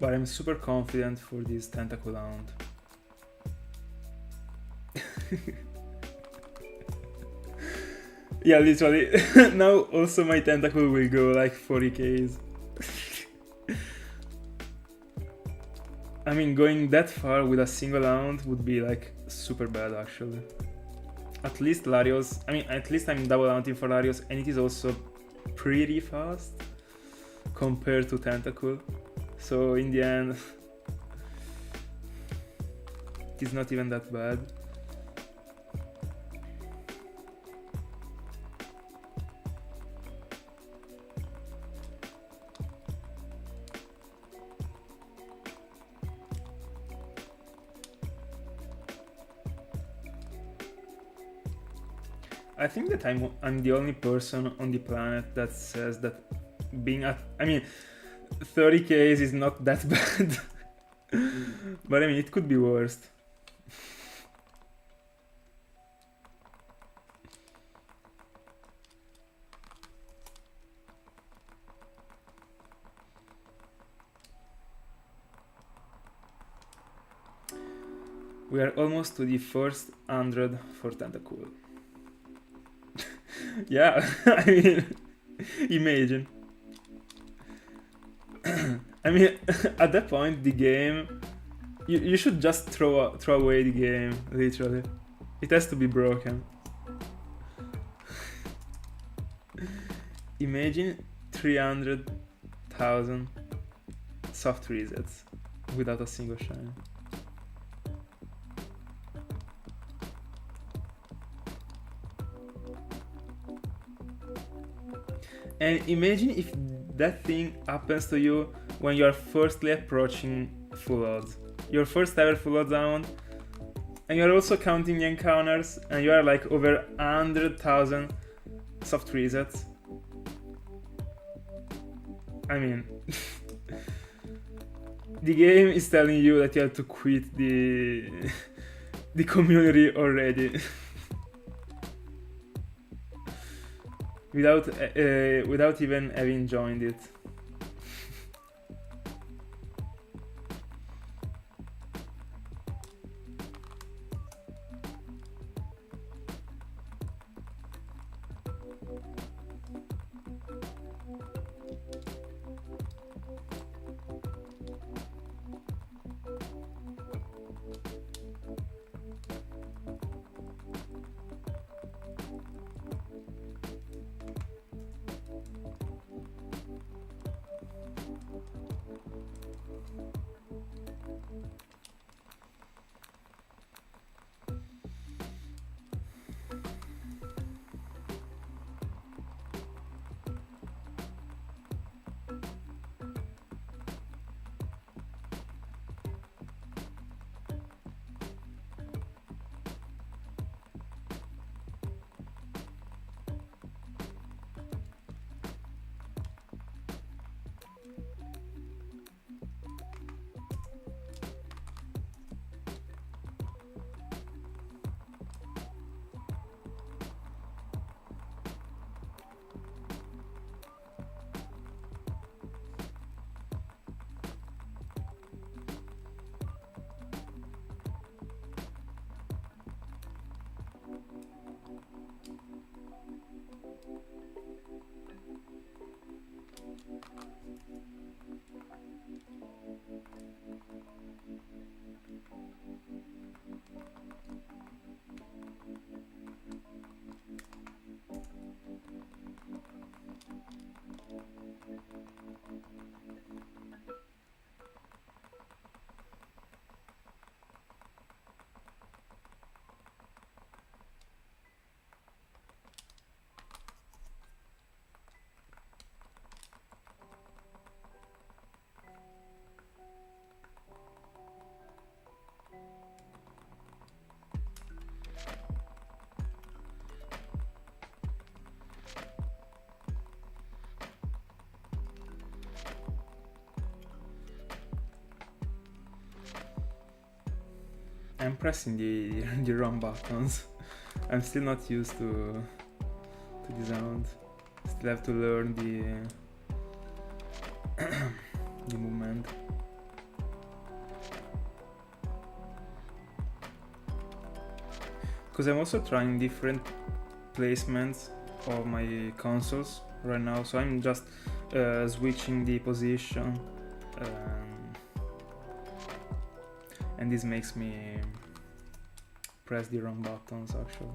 But I'm super confident for this Tentacool Hound. Yeah, literally. Now also my Tentacool will go like 40Ks. I mean, going that far with a single Hound would be like super bad, actually. At least Latios, I mean, at least I'm double hunting for Latios, and it is also pretty fast compared to Tentacool. So in the end, it is not even that bad. I think that I'm the only person on the planet that says that being at, I mean, 30Ks is not that bad. But I mean, it could be worse. We are almost to the first 100 for Tentacool. Yeah, I mean, Imagine. I mean, at that point, the game, you should just throw away the game, literally. It has to be broken. Imagine 300,000 soft resets without a single shine. And imagine if that thing happens to you when you are firstly approaching full odds. Your first ever full odds round, and you are also counting the encounters, and you are like over 100,000 soft resets. I mean, the game is telling you that you have to quit the community already. without even having joined it. I'm pressing the wrong buttons. I'm still not used to the sound. Still have to learn the movement. Because I'm also trying different placements of my consoles right now, so I'm just switching the position, and this makes me press the wrong buttons actually.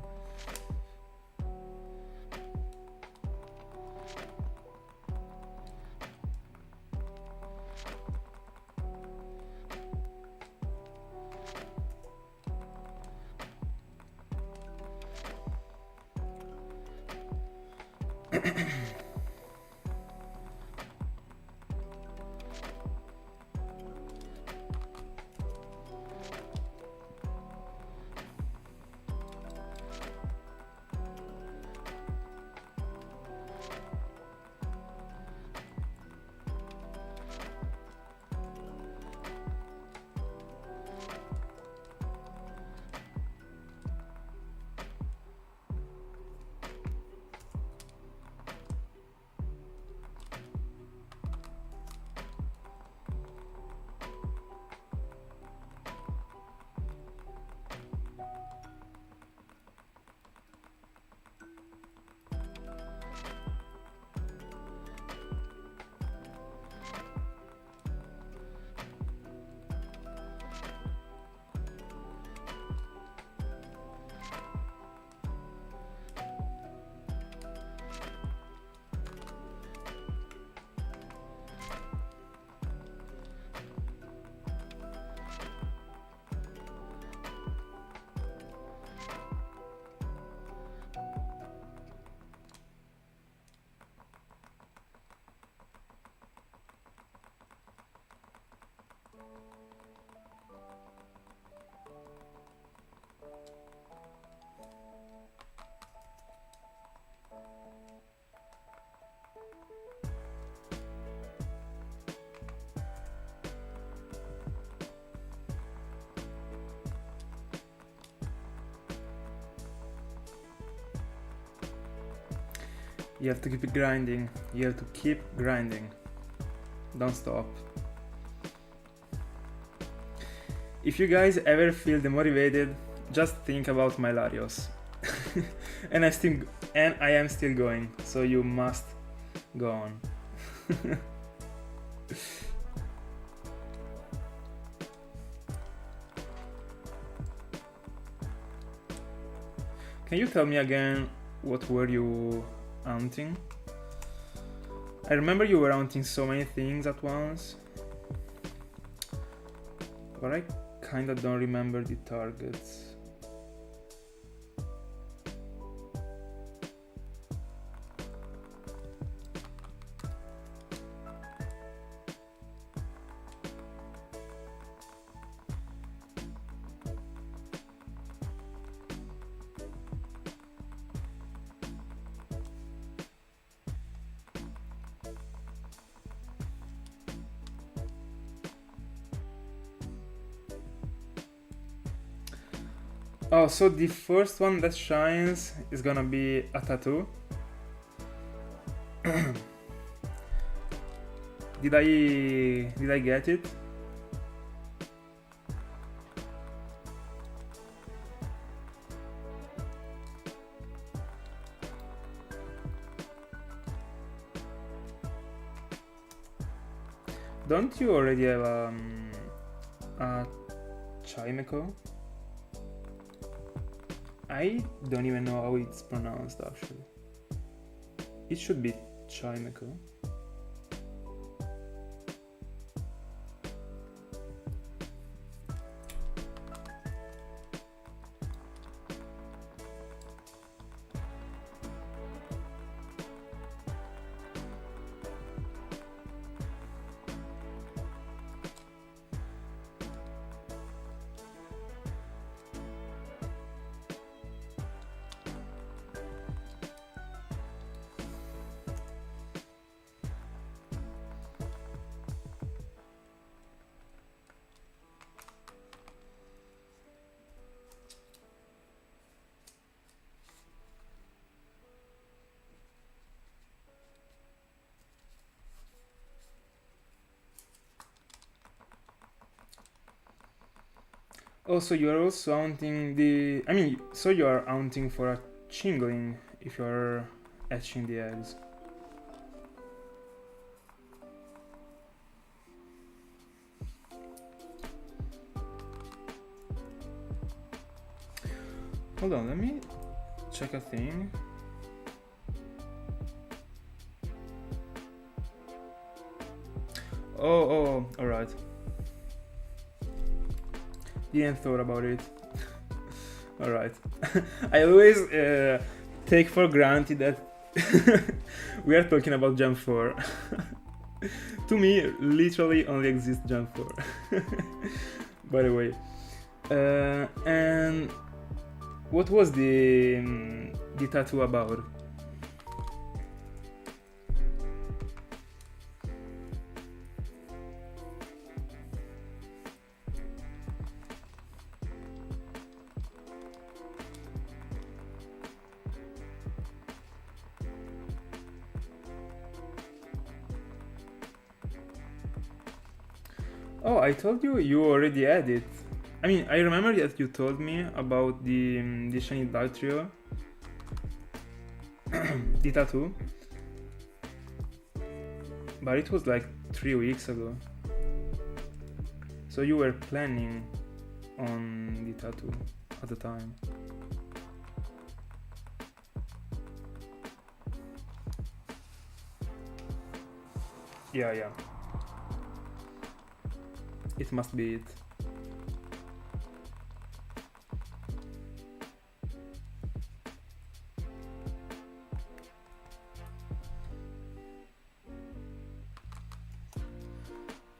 You have to keep grinding. You have to keep grinding. Don't stop. If you guys ever feel demotivated, just think about my Latios. and I am still going, so you must go on. Can you tell me again, what were you hunting? I remember you were hunting so many things at once, but I kinda don't remember the targets. Oh, so the first one that shines is gonna be a tattoo. Did I get it? Don't you already have a Chimeco? I don't even know how it's pronounced actually. It should be Chimeco. Oh, so you are also hunting the... so you are hunting for a chingling if you are hatching the eggs. Hold on, let me check a thing. Oh, alright. Didn't thought about it. Alright. I always take for granted that we are talking about Gen 4. To me, literally only exists Gen 4. By the way. And what was the tattoo about? Oh, I told you already had it. I remember that you told me about the shiny Latrio, the tattoo, but it was like 3 weeks ago. So you were planning on the tattoo at the time. Yeah. It must be it.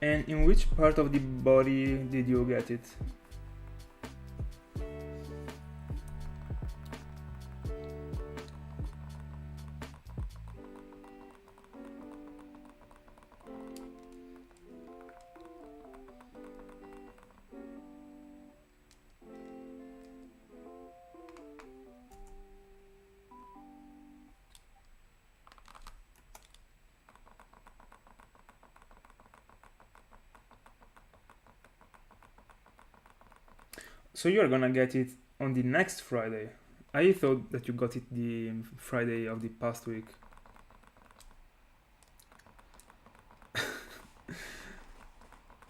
And in which part of the body did you get it? So you're gonna get it on the next Friday. I thought that you got it the Friday of the past week.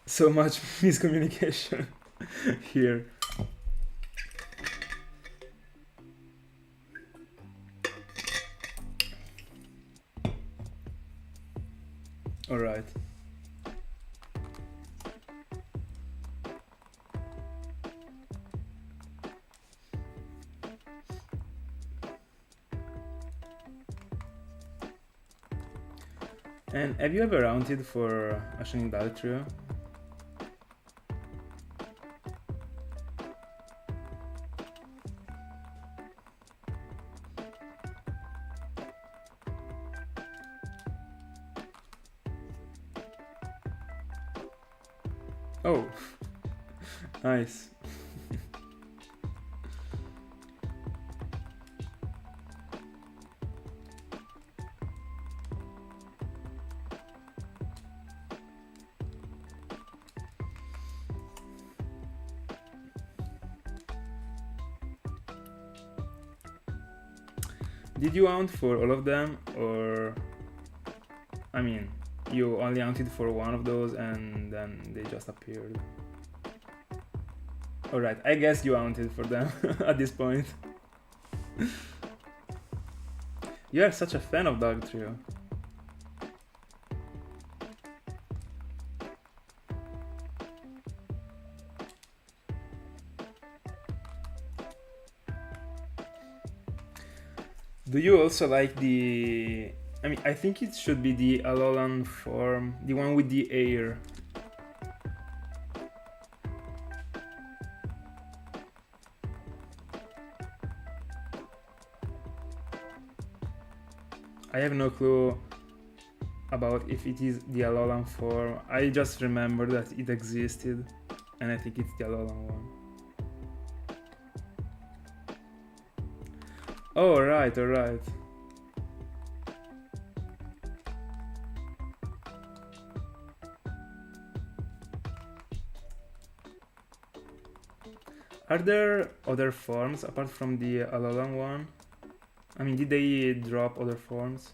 So much miscommunication here. Alright. And have you ever hunted for a shiny Dalitrio? Oh, nice. Did you hunt for all of them, or I mean, you only hunted for one of those and then they just appeared? Alright, I guess you hunted for them at this point. You are such a fan of Dugtrio. Do you also like the... I mean, I think it should be the Alolan form, the one with the air. I have no clue about if it is the Alolan form. I just remember that it existed, and I think it's the Alolan one. Oh, alright, alright. Are there other forms apart from the Alolan one? I mean, did they drop other forms?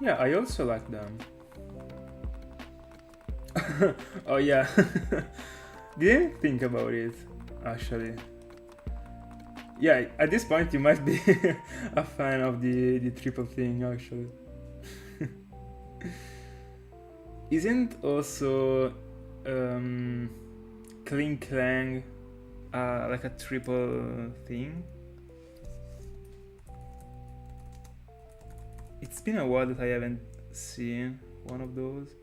Yeah, I also like them. Oh yeah, didn't think about it, actually. Yeah, at this point you might be a fan of the triple thing, actually. Isn't also Kling Clang like a triple thing? It's been a while that I haven't seen one of those.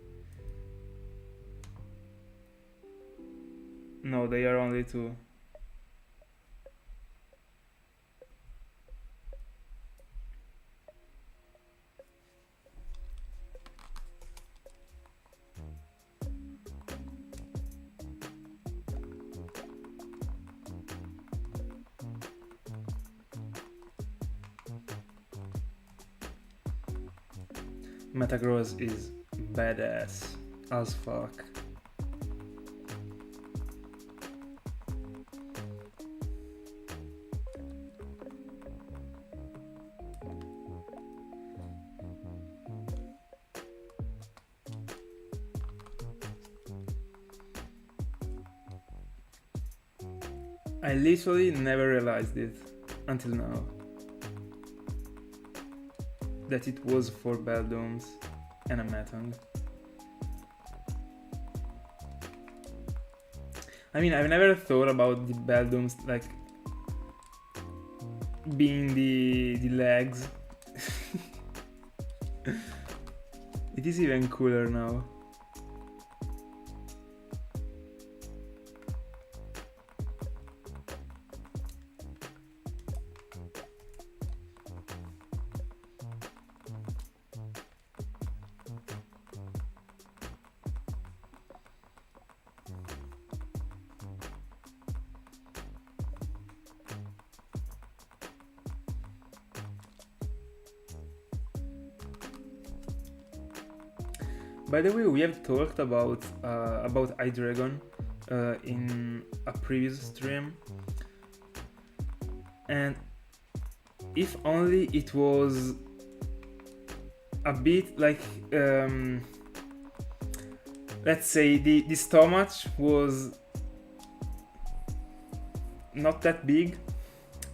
No, they are only two. Metagross is badass as fuck. I literally never realized it until now that it was 4 Beldomes and a Metang. I mean, I've never thought about the Beldomes like being the legs. It is even cooler now. By the way, we have talked about iDragon in a previous stream, and if only it was a bit like let's say the stomach was not that big,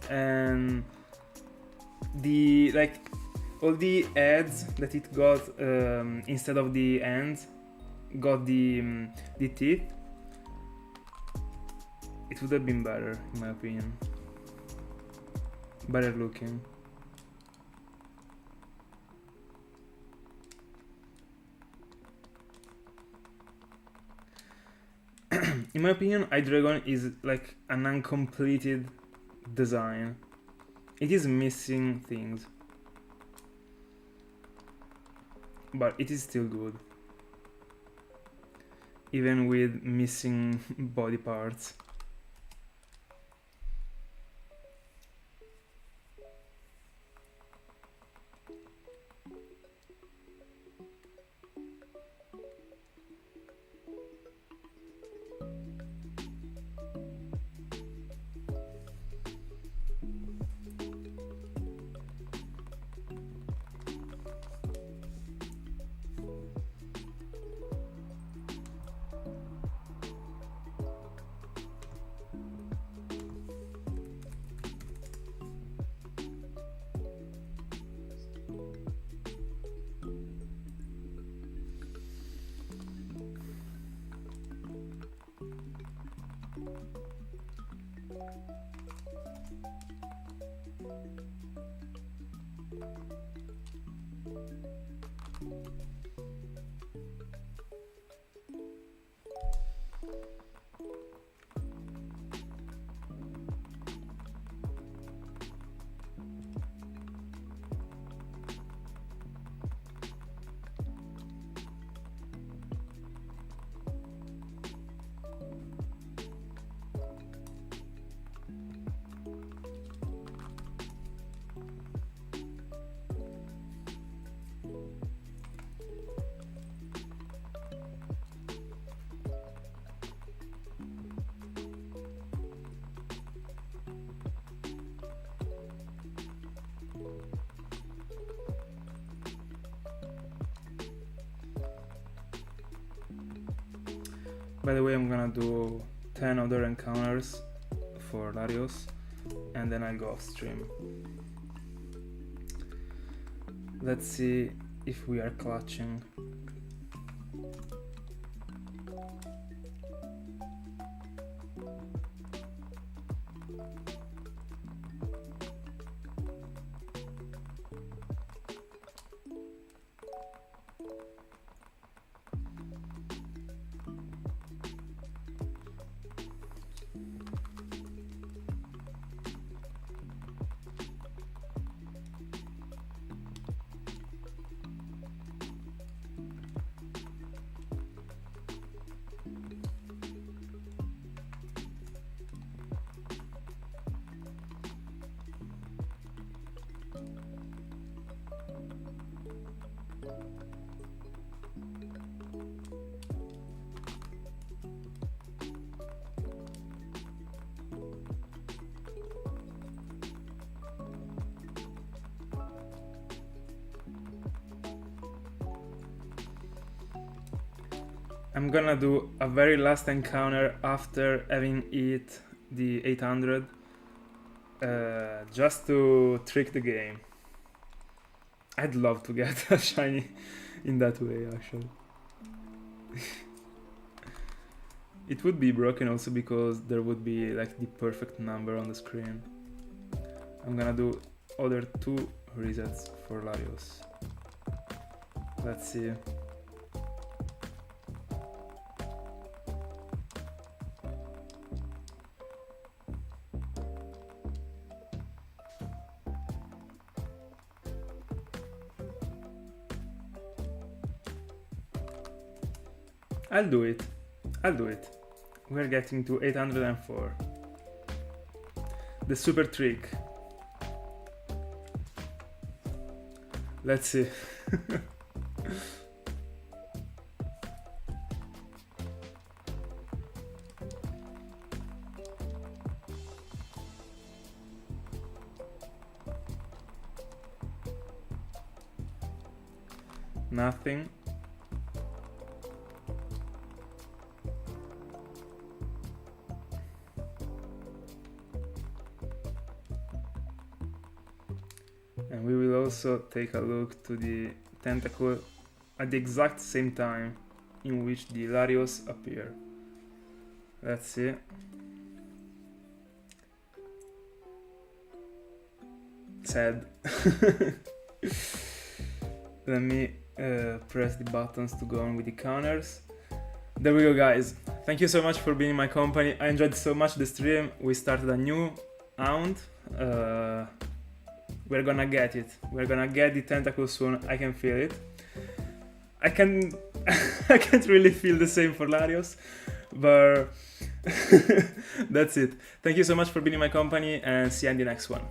and the like all the heads that it got instead of the ends got the teeth, it would have been better in my opinion. Better looking. In my opinion, iDragon is like an uncompleted design. It is missing things, but it is still good, even with missing body parts. By the way, I'm gonna do 10 other encounters for Latios, and then I'll go off stream. Let's see if we are clutching. I'm gonna do a very last encounter after having hit the 800, just to trick the game. I'd love to get a shiny in that way, actually. It would be broken also because there would be like the perfect number on the screen. I'm gonna do other 2 resets for Latios. Let's see. I'll do it. We're getting to 804. The super trick. Let's see. Nothing. And we will also take a look to the Tentacool at the exact same time in which the Latios appear. Let's see. Sad. Let me press the buttons to go on with the counters. There we go, guys. Thank you so much for being in my company. I enjoyed so much the stream. We started a new hound. We're gonna get it. We're gonna get the Tentacool soon. I can feel it. I can't really feel the same for Latios, but that's it. Thank you so much for being in my company, and see you in the next one.